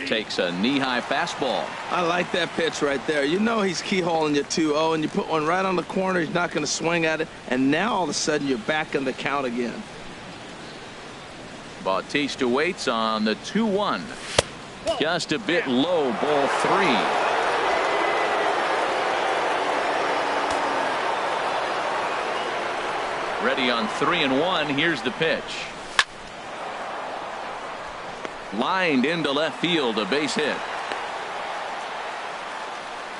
A: Takes a knee-high fastball.
B: I like that pitch right there. You know he's keyholing your 2-0, and you put one right on the corner. He's not going to swing at it, and now all of a sudden you're back in the count again.
A: Bautista waits on the 2-1. Just a bit low, ball 3. Ready on 3-1. Here's the pitch. Lined into left field, a base hit.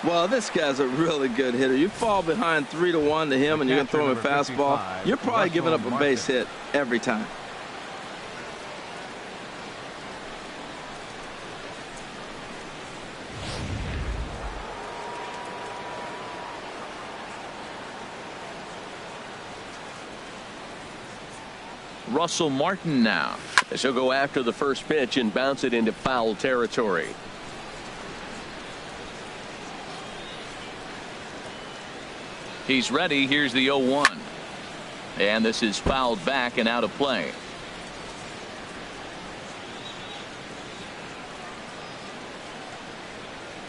B: Well, this guy's a really good hitter. You fall behind 3-1 to him and you're going to throw him a fastball, you're probably giving up a base hit every time.
A: Russell Martin now.
F: He'll go after the first pitch and bounce it into foul territory.
A: He's ready. Here's the 0-1. And this is fouled back and out of play.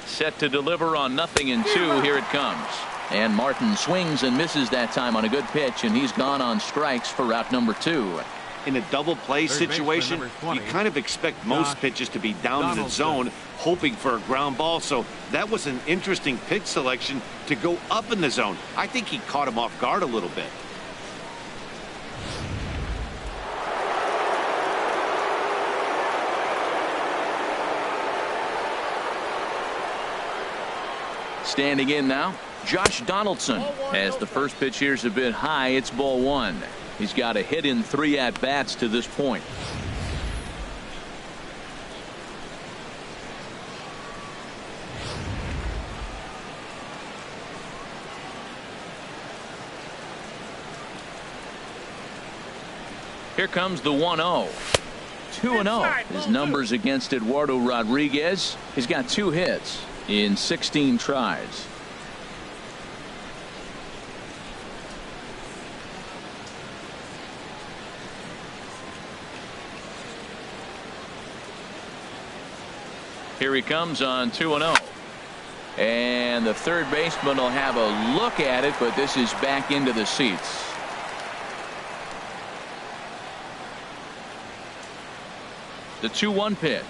A: Set to deliver on 0-2. Here it comes. And Martin swings and misses that time on a good pitch, and he's gone on strikes for out number 2.
D: In a double play situation, you kind of expect most pitches to be down in the zone, hoping for a ground ball. So that was an interesting pitch selection to go up in the zone. I think he caught him off guard a little bit.
A: Standing in now, Josh Donaldson. As the first pitch here's a bit high, it's ball 1. He's got a hit in 3 at-bats to this point. Here comes the 1-0. 2-0. His numbers against Eduardo Rodriguez. He's got 2 hits in 16 tries. Here he comes on 2-0. And the third baseman will have a look at it, but this is back into the seats. The 2-1 pitch.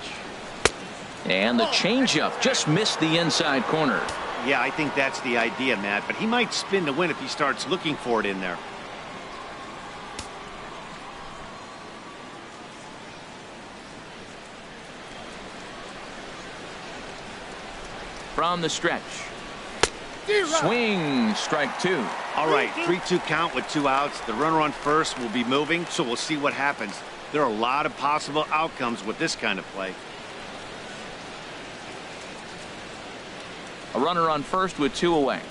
A: And the changeup just missed the inside corner.
D: Yeah, I think that's the idea, Matt, but he might spin to win if he starts looking for it in there.
A: From the stretch. Swing, strike 2.
D: All right, 3-2 count with 2 outs. The runner on first will be moving, so we'll see what happens. There are a lot of possible outcomes with this kind of play.
A: A runner on first with 2 away.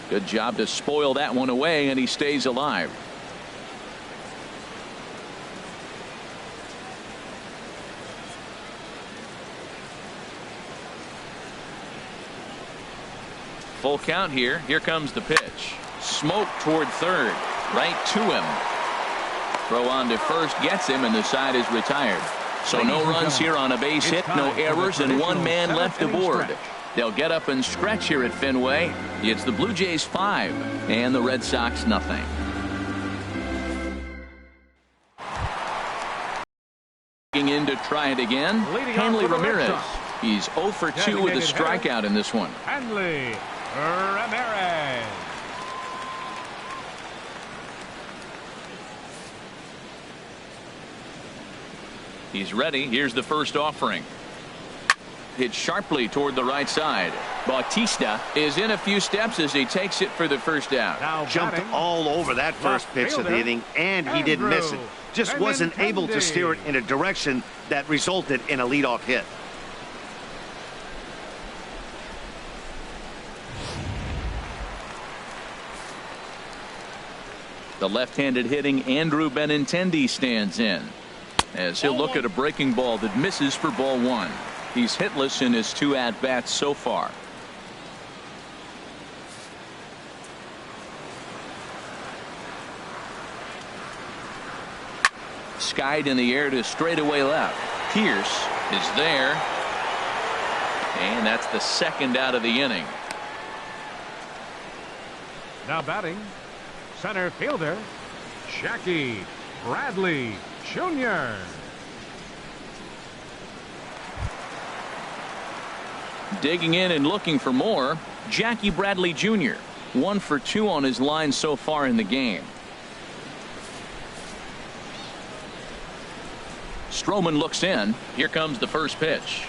A: Good job to spoil that one away, and he stays alive. Full count here. Here comes the pitch. Smoke toward third. Right to him. Throw on to first gets him, and the side is retired. So no runs here on a base hit, no errors, and 1 man left aboard. They'll get up and stretch here at Fenway. It's the Blue Jays 5 and the Red Sox nothing. In to try it again. Hanley Ramirez. He's 0 for 2 with a strikeout in this one.
C: Hanley Ramirez.
A: He's ready. Here's the first offering. Hit sharply toward the right side. Bautista is in a few steps as he takes it for the first out.
C: Now
D: Jumped all over that first pitch of the inning, and he didn't miss it. Just wasn't able to steer it in a direction that resulted in a leadoff hit.
A: The left-handed hitting Andrew Benintendi stands in as he'll look at a breaking ball that misses for ball 1. He's hitless in his 2 at-bats so far. Skied in the air to straightaway left. Pierce is there. And that's the second out of the inning.
C: Now batting, center fielder, Jackie Bradley Jr.
A: Digging in and looking for more, Jackie Bradley Jr. 1 for 2 on his line so far in the game. Stroman looks in. Here comes the first pitch.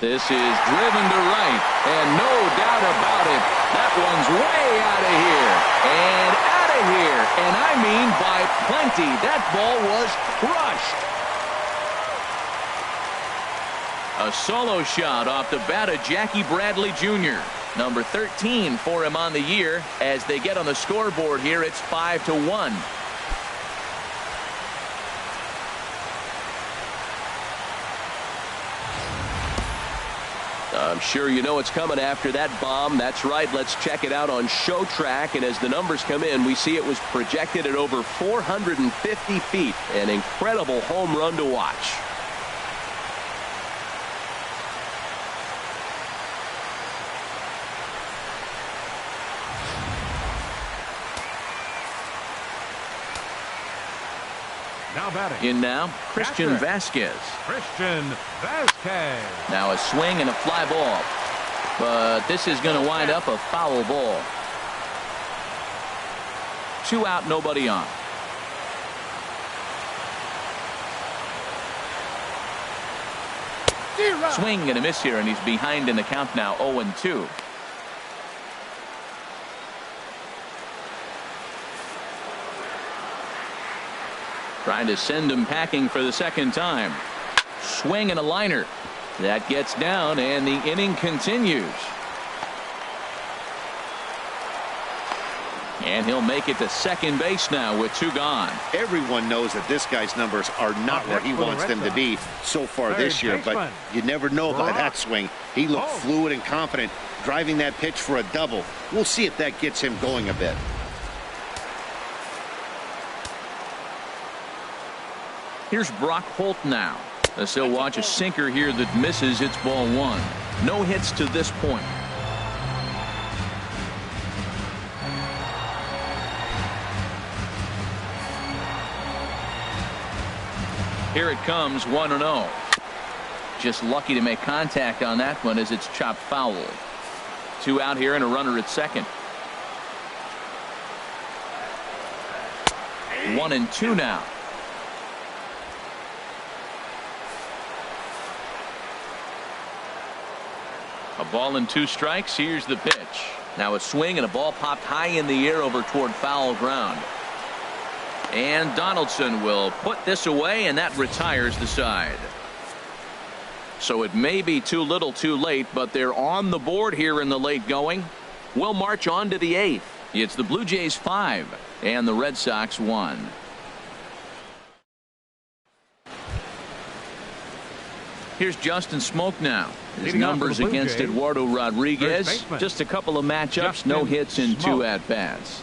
A: This is driven to right, and no doubt about it, that one's way out of here. And out of here, and I mean by plenty. That ball was crushed. A solo shot off the bat of Jackie Bradley Jr. Number 13 for him on the year. As they get on the scoreboard here, it's 5-1. I'm sure you know it's coming after that bomb. That's right. Let's check it out on Show Track. And as the numbers come in, we see it was projected at over 450 feet. An incredible home run to watch.
C: Now batting.
A: In now, Christian Vasquez.
C: Christian Vasquez.
A: Now a swing and a fly ball. But this is going to wind up a foul ball. 2 out, nobody on. Swing and a miss here, and he's behind in the count now, 0-2. Trying to send him packing for the second time. Swing and a liner. That gets down, and the inning continues. And he'll make it to second base now with 2 gone.
D: Everyone knows that this guy's numbers are not where he wants them to be so far this year, but you never know by that swing. He looked fluid and confident, driving that pitch for a double. We'll see if that gets him going a bit.
A: Here's Brock Holt now. As he'll watch a sinker here that misses. It's ball 1. No hits to this point. Here it comes, 1-0. Just lucky to make contact on that one as it's chopped foul. 2 out here and a runner at second. 1-2 now. A ball and 2 strikes. Here's the pitch. Now a swing and a ball popped high in the air over toward foul ground. And Donaldson will put this away, and that retires the side. So it may be too little too late, but they're on the board here in the late going. We'll march on to the 8th. It's the Blue Jays 5 and the Red Sox 1. Here's Justin Smoke now. His numbers against Eduardo Rodriguez. Just a couple of matchups, no hits in 2 at-bats.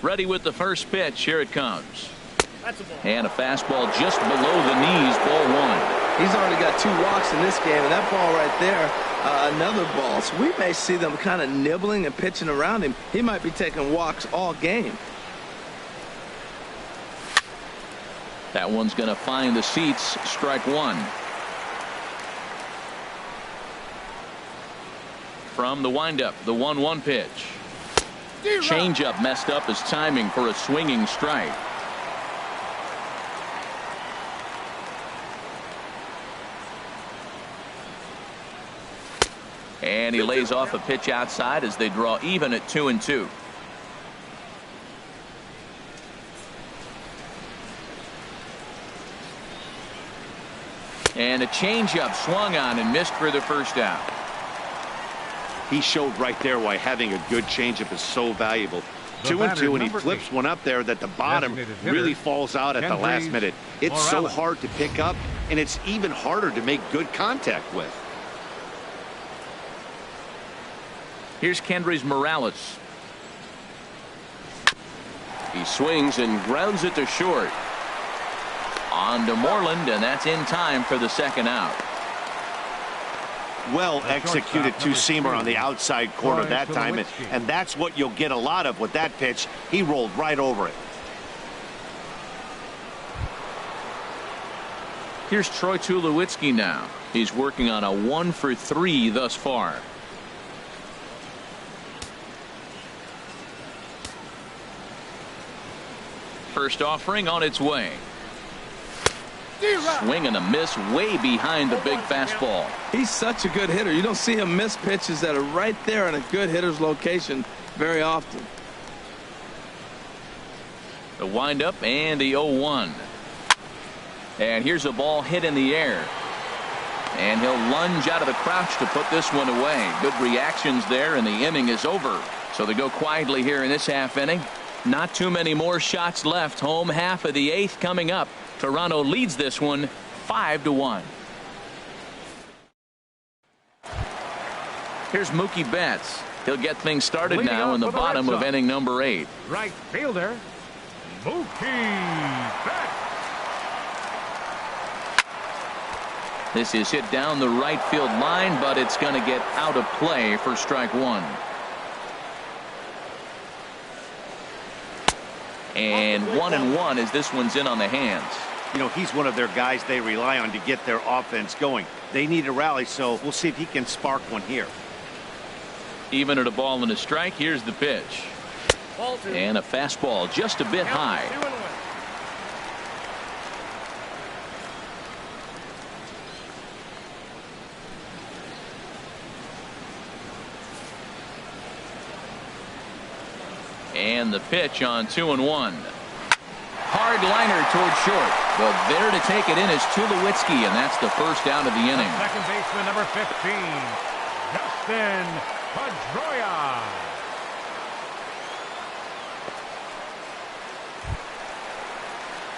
A: Ready with the first pitch. Here it comes. And a fastball just below the knees, ball 1.
B: He's already got 2 walks in this game, and that ball right there, another ball. So we may see them kind of nibbling and pitching around him. He might be taking walks all game.
A: That one's going to find the seats. Strike 1. From the windup, the 1-1 pitch. Changeup messed up his timing for a swinging strike. And he lays off a pitch outside as they draw even at 2-2. And a changeup swung on and missed for the first out.
D: He showed right there why having a good changeup is so valuable. 2-2, and he flips one up there that the bottom really falls out at the last minute. It's so hard to pick up, and it's even harder to make good contact with.
A: Here's Kendrys Morales.
F: He swings and grounds it to short.
A: On to Moreland, and that's in time for the second out.
D: Well executed two-seamer on the outside corner that time, and that's what you'll get a lot of with that pitch. He rolled right over it.
A: Here's Troy Tulowitzki now. He's working on a 1 for 3 thus far. First offering on its way. Swing and a miss way behind the big fastball.
B: He's such a good hitter. You don't see him miss pitches that are right there in a good hitter's location very often.
A: The windup and the 0-1. And here's a ball hit in the air. And he'll lunge out of the crouch to put this one away. Good reactions there, and the inning is over. So they go quietly here in this half inning. Not too many more shots left. Home half of the 8th coming up. Toronto leads this one 5-1. Here's Mookie Betts. He'll get things started
C: Leading
A: now
C: off
A: in the
C: for the
A: bottom
C: Red
A: of
C: Sox.
A: inning number 8.
C: Right fielder, Mookie Betts.
A: This is hit down the right field line, but it's going to get out of play for strike 1. And 1-1 as this one's in on the hands.
D: You know, he's one of their guys they rely on to get their offense going. They need a rally, so we'll see if he can spark one here.
A: Even at a ball and a strike, here's the pitch. And a fastball just a bit high. And the pitch on 2-1. Hard liner toward short, but there to take it in is Tulowitzki, and that's the first out of the inning.
C: Second baseman number 15, Dustin Pedroia.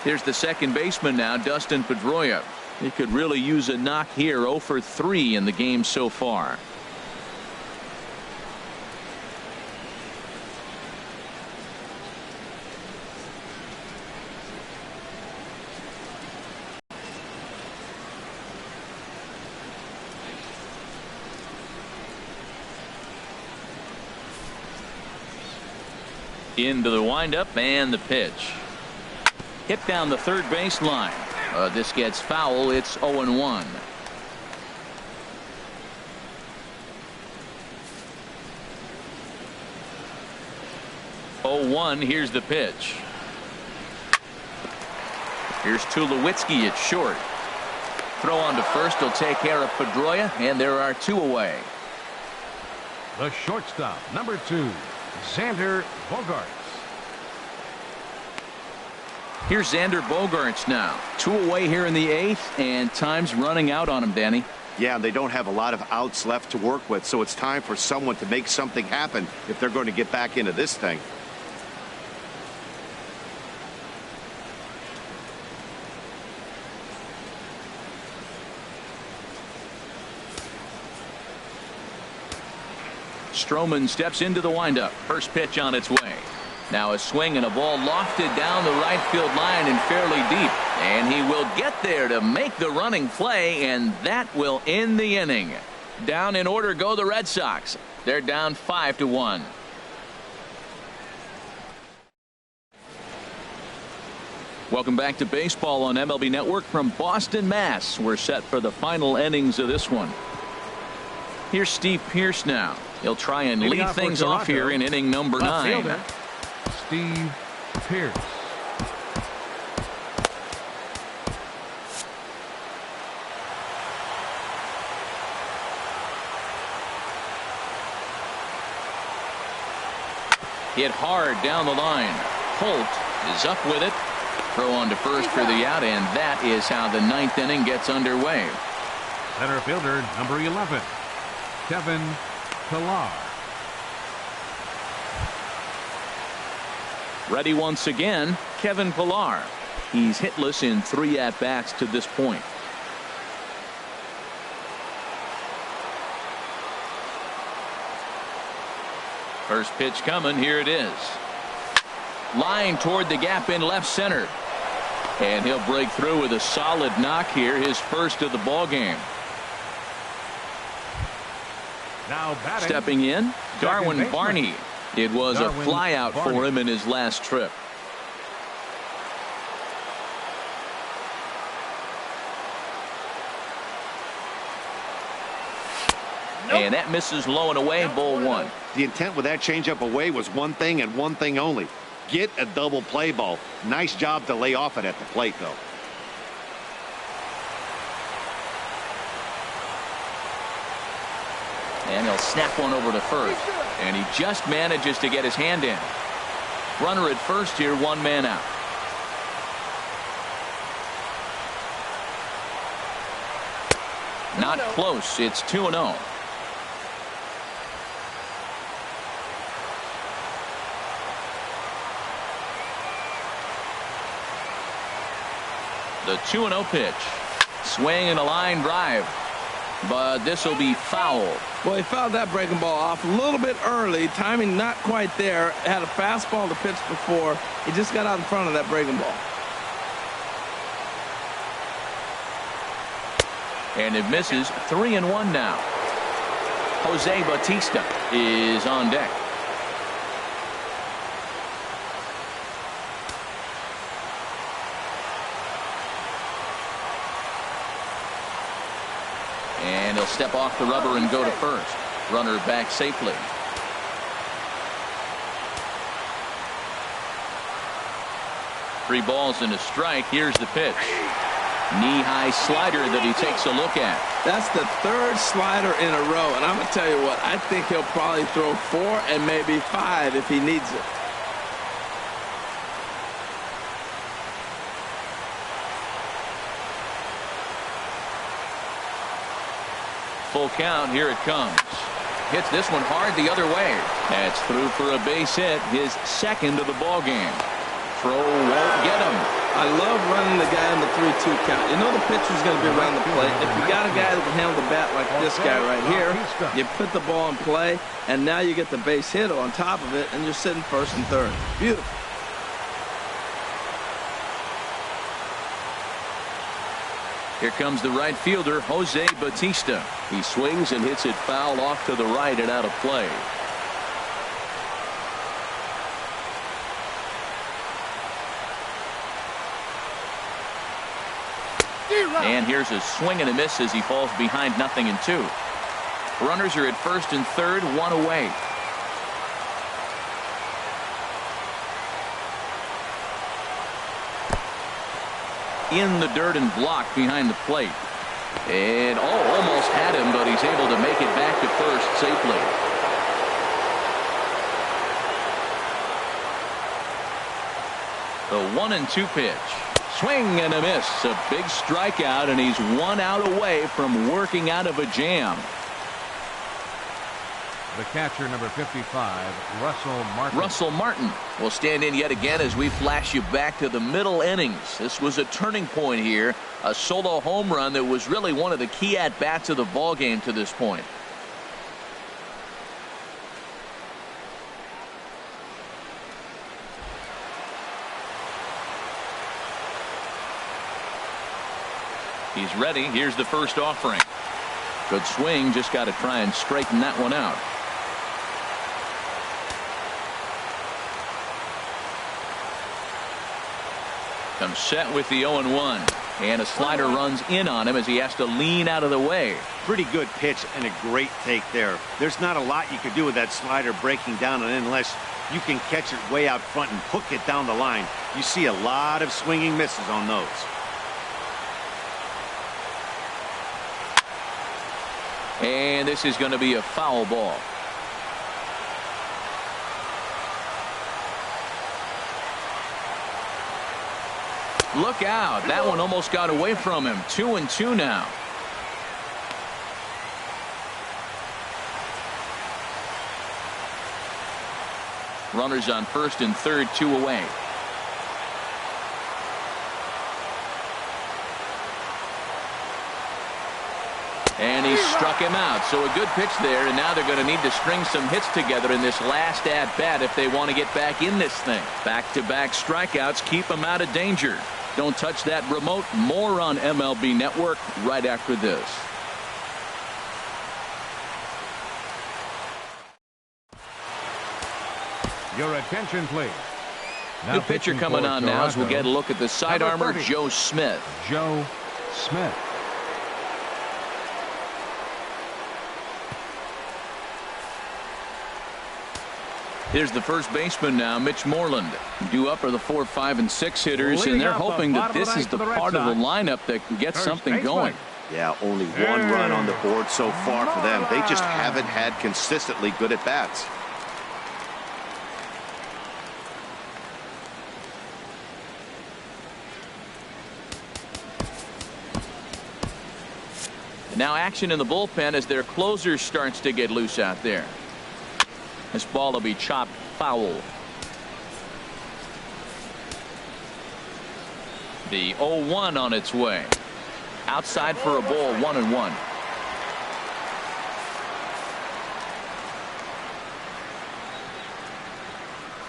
A: Here's the second baseman now, Dustin Pedroia. He could really use a knock here. 0 for 3 in the game so far. Into the windup and the pitch. Hit down the third base line. This gets foul. It's 0-1. Here's the pitch. Here's Tulowitzki at short. Throw on to first will take care of Pedroia, and there are 2 away.
C: The shortstop, number 2, Xander Bogaerts.
A: Here's Xander Bogaerts now. 2 away here in the 8th, and time's running out on him, Danny.
D: Yeah, they don't have a lot of outs left to work with, so it's time for someone to make something happen if they're going to get back into this thing.
A: Stroman steps into the windup. First pitch on its way. Now a swing and a ball lofted down the right field line and fairly deep. And he will get there to make the running play, and that will end the inning. Down in order go the Red Sox. They're down 5-1. Welcome back to baseball on MLB Network from Boston, Mass. We're set for the final innings of this one. Here's Steve Pearce now. He'll try and lead things off here in inning number 9.
C: Fielder, Steve Pearce.
A: Hit hard down the line. Holt is up with it. Throw on to first for the out, and that is how the 9th inning gets underway.
C: Center fielder, number 11, Kevin Pillar.
A: Ready once again, Kevin Pillar. He's hitless in 3 at-bats to this point. First pitch coming. Here it is. Line toward the gap in left center. And he'll break through with a solid knock here, his first of the ball game.
C: Now batting.
A: Stepping in, Darwin
C: baseman.
A: Barney. It was a
C: Darwin
A: flyout
C: Barney.
A: for him in his last trip. And that misses low and away, ball one.
D: The intent with that changeup away was one thing and one thing only. Get a double play ball. Nice job to lay off it at the plate, though.
A: And he'll snap one over to first. And he just manages to get his hand in. Runner at first here, one man out. Not close. It's 2-0. The 2-0 pitch. Swing and a line drive. But this will be foul.
B: Well, he fouled that breaking ball off a little bit early. Timing not quite there. Had a fastball to pitch before. He just got out in front of that breaking ball.
A: And it misses. 3-1 now. Jose Bautista is on deck. And he'll step off the rubber and go to first. Runner back safely. Three balls and a strike. Here's the pitch. Knee-high slider that he takes a look at.
B: That's the third slider in a row. And I'm going to tell you what, I think he'll probably throw 4 and maybe 5 if he needs it.
A: Full count. Here it comes. Hits this one hard the other way. That's through for a base hit. His second of the ball game. Throw won't get him.
B: I love running the guy on the 3-2 count. You know the pitcher's going to be around the plate. If you got a guy that can handle the bat like this guy right here, you put the ball in play, and now you get the base hit on top of it, and you're sitting first and third. Beautiful.
A: Here comes the right fielder, Jose Bautista.
F: He swings and hits it foul off to the right and out of play.
A: And here's a swing and a miss as he falls behind 0-2. Runners are at first and third, one away. In the dirt and blocked behind the plate. And almost had him, but he's able to make it back to first safely. The 1-2 pitch. Swing and a miss. A big strikeout, and he's 1 out away from working out of a jam.
C: The catcher, number 55, Russell Martin.
A: Russell Martin will stand in yet again as we flash you back to the middle innings. This was a turning point here. A solo home run that was really one of the key at-bats of the ball game to this point. He's ready. Here's the first offering. Good swing. Just got to try and straighten that one out. Comes set with the 0-1. And a slider runs in on him as he has to lean out of the way.
D: Pretty good pitch and a great take there. There's not a lot you could do with that slider breaking down and in unless you can catch it way out front and hook it down the line. You see a lot of swinging misses on those.
A: And this is going to be a foul ball. Look out. That one almost got away from him. 2-2 now. Runners on first and third, 2 away. And he struck him out. So a good pitch there, and now they're going to need to string some hits together in this last at-bat if they want to get back in this thing. Back-to-back strikeouts keep them out of danger. Don't touch that remote. More on MLB Network right after this.
C: Your attention, please.
A: New pitcher coming on now as we'll get a look at the side armor, Joe Smith.
C: Joe Smith.
A: Here's the first baseman now, Mitch Moreland. Due up are the 4, 5, and 6 hitters, and they're hoping that this is the part of the lineup that can get something going.
D: Yeah, only one run on the board so far for them. They just haven't had consistently good at-bats.
A: Now action in the bullpen as their closer starts to get loose out there. This ball will be chopped foul. The 0-1 on its way. Outside for a ball, 1-1.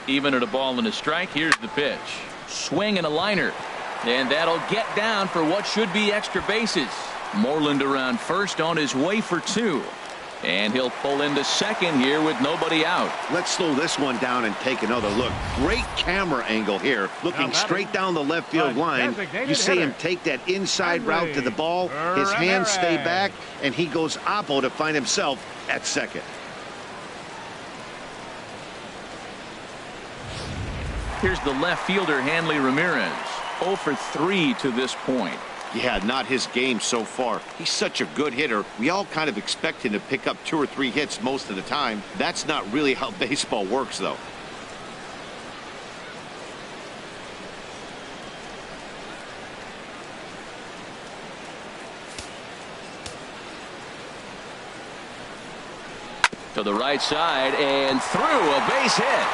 A: Even at a ball and a strike, here's the pitch. Swing and a liner. And that'll get down for what should be extra bases. Moreland around first on his way for 2. And he'll pull into second here with nobody out.
D: Let's slow this one down and take another look. Great camera angle here. Looking straight down the left field line. You see him take that inside route to the ball. His hands stay back, and he goes oppo to find himself at second.
A: Here's the left fielder, Hanley Ramirez. 0 for 3 to this point.
D: Yeah, not his game so far. He's such a good hitter. We all kind of expect him to pick up 2 or 3 hits most of the time. That's not really how baseball works, though.
A: To the right side and through, a base hit.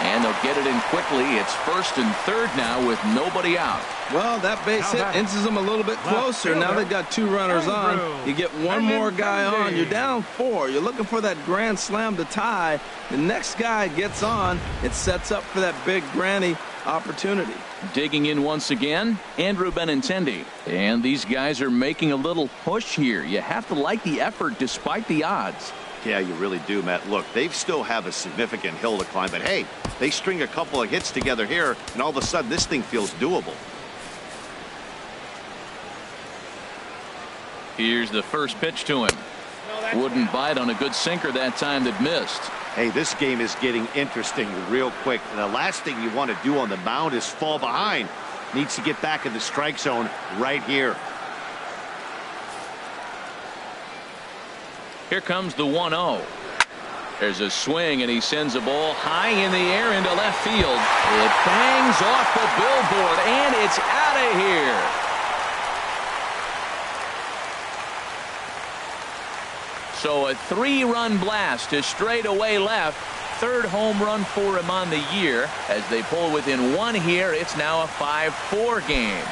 A: And they'll get it in quickly. It's first and third now with nobody out.
B: Well, that base hit inches them a little bit closer. Now they've got 2 runners on. You get one more guy on. You're down 4. You're looking for that grand slam to tie. The next guy gets on. It sets up for that big granny opportunity.
A: Digging in once again, Andrew Benintendi. And these guys are making a little push here. You have to like the effort despite the odds.
D: Yeah, you really do, Matt. Look, they still have a significant hill to climb, but hey, they string a couple of hits together here, and all of a sudden this thing feels doable.
A: Here's the first pitch to him. Wouldn't bite on a good sinker that time that missed.
D: Hey, this game is getting interesting real quick. And the last thing you want to do on the mound is fall behind. Needs to get back in the strike zone right here.
A: Here comes the 1-0. There's a swing, and he sends a ball high in the air into left field. It bangs off the billboard, and it's out of here. So a 3-run blast to straightaway left. 3rd home run for him on the year. As they pull within 1 here, it's now a 5-4 game.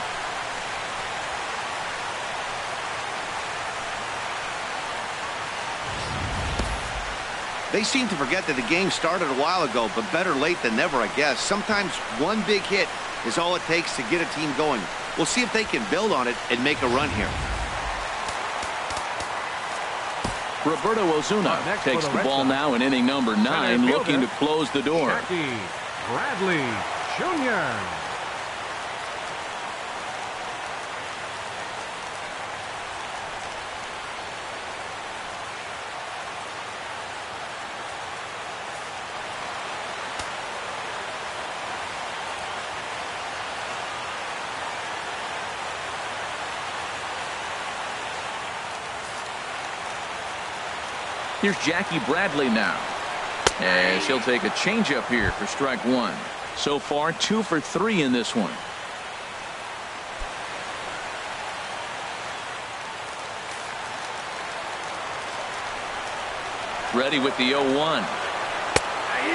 D: They seem to forget that the game started a while ago, but better late than never, I guess. Sometimes one big hit is all it takes to get a team going. We'll see if they can build on it and make a run here.
A: Roberto Ozuna takes the ball now in inning number 9, looking to close the door.
C: Jackie Bradley Jr.
A: Here's Jackie Bradley now. And she'll take a changeup here for strike 1. So far, 2 for 3 in this one. Ready with the 0-1.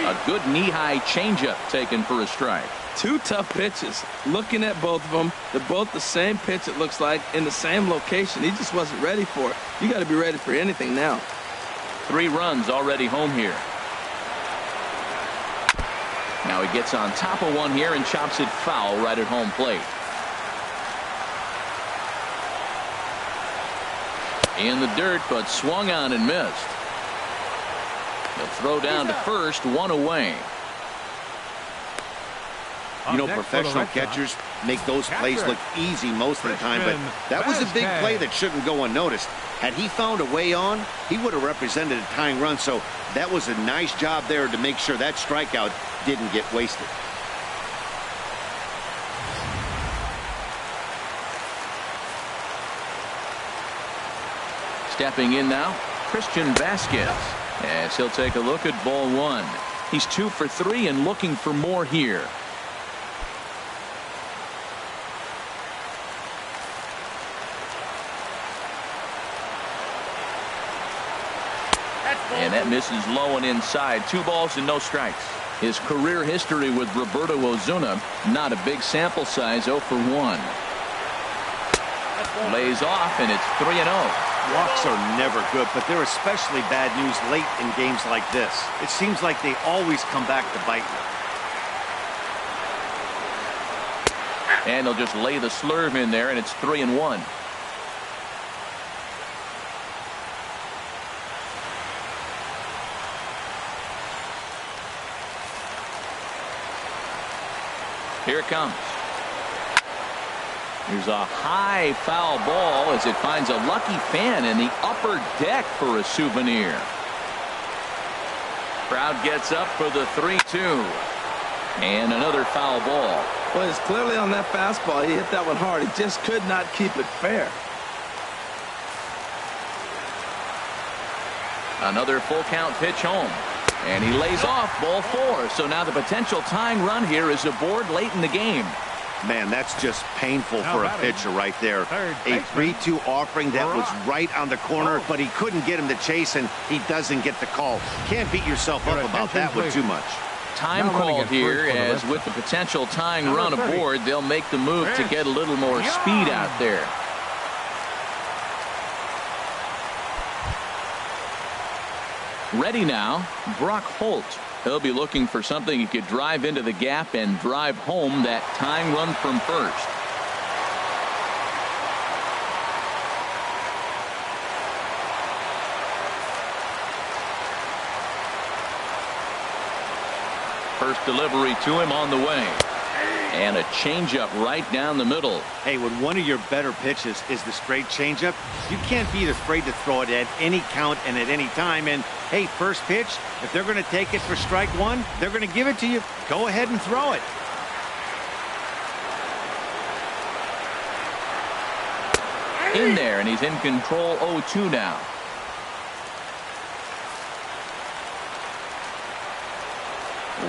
A: A good knee-high changeup taken for a strike.
B: 2 tough pitches. Looking at both of them, they're both the same pitch, it looks like, in the same location. He just wasn't ready for it. You got to be ready for anything now.
A: 3 runs already home here. Now he gets on top of one here and chops it foul right at home plate. In the dirt, but swung on and missed. He'll throw down to first, 1 away.
D: You know, professional catchers make those plays look easy most of the time, but that was a big play that shouldn't go unnoticed. Had he found a way on, he would have represented a tying run, so that was a nice job there to make sure that strikeout didn't get wasted.
A: Stepping in now, Christian Vasquez, as he'll take a look at ball one. He's 2 for 3 and looking for more here. And that misses low and inside. 2 balls and no strikes. His career history with Roberto Osuna, not a big sample size, 0 for 1. Lays off, and it's 3-0.
D: Walks are never good, but they're especially bad news late in games like this. It seems like they always come back to bite you.
A: And they'll just lay the slurve in there, and it's 3-1. Here it comes. Here's a high foul ball as it finds a lucky fan in the upper deck for a souvenir. Crowd gets up for the 3-2. And another foul ball.
B: Well, it's clearly on that fastball. He hit that one hard. He just could not keep it fair.
A: Another full count pitch home. And he lays off ball 4. So now the potential tying run here is aboard late in the game.
D: Man, that's just painful for a pitcher right there. A 3-2 offering that was right on the corner, but he couldn't get him to chase, and he doesn't get the call. Can't beat yourself up about that one too much.
A: Time called here, as with the potential tying run aboard, they'll make the move to get a little more speed out there. Ready now, Brock Holt. He'll be looking for something he could drive into the gap and drive home that tying run from first. First delivery to him on the way. And a changeup right down the middle.
D: Hey, when one of your better pitches is the straight changeup, you can't be afraid to throw it at any count and at any time. And hey, first pitch, if they're going to take it for strike one, they're going to give it to you. Go ahead and throw it.
A: In there, and he's in control. 0-2 now.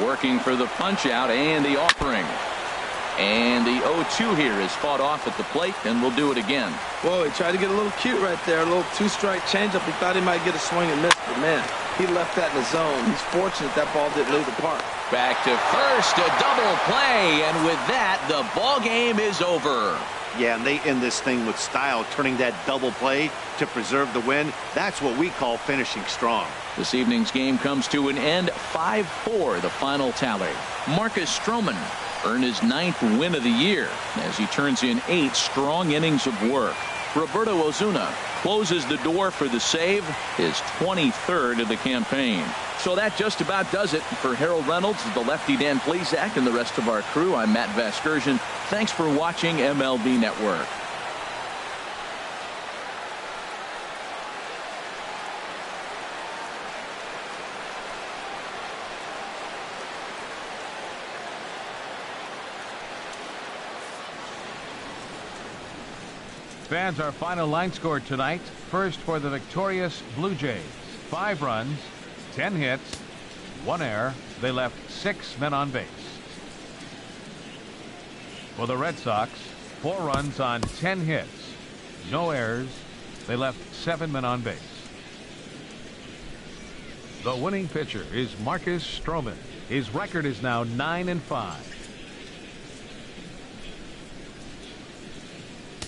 A: Working for the punch out and the offering. And the 0-2 here is fought off at the plate, and we'll do it again.
B: Whoa, he tried to get a little cute right there. A little 2-strike changeup. He thought he might get a swing and miss, but man, he left that in the zone. He's fortunate that ball didn't leave the park.
A: Back to first, a double play, and with that, the ball game is over.
D: Yeah, and they end this thing with style, turning that double play to preserve the win. That's what we call finishing strong.
A: This evening's game comes to an end, 5-4, the final tally. Marcus Stroman earned his 9th win of the year as he turns in 8 strong innings of work. Roberto Osuna closes the door for the save, his 23rd of the campaign. So that just about does it. For Harold Reynolds, the lefty Dan Plesac, and the rest of our crew, I'm Matt Vasgersian. Thanks for watching MLB Network.
C: Fans, our final line score tonight. First for the victorious Blue Jays. 5 runs, 10 hits, 1 error. They left 6 men on base. For the Red Sox, 4 runs on 10 hits, no errors. They left 7 men on base. The winning pitcher is Marcus Stroman. His record is now 9-5.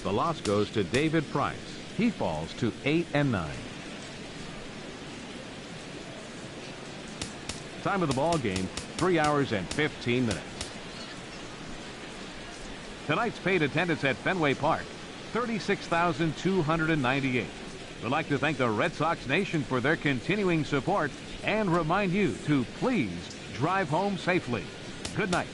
C: The loss goes to David Price. He falls to 8-9. Time of the ball game, 3 hours and 15 minutes. Tonight's paid attendance at Fenway Park, 36,298. We'd like to thank the Red Sox Nation for their continuing support and remind you to please drive home safely. Good night.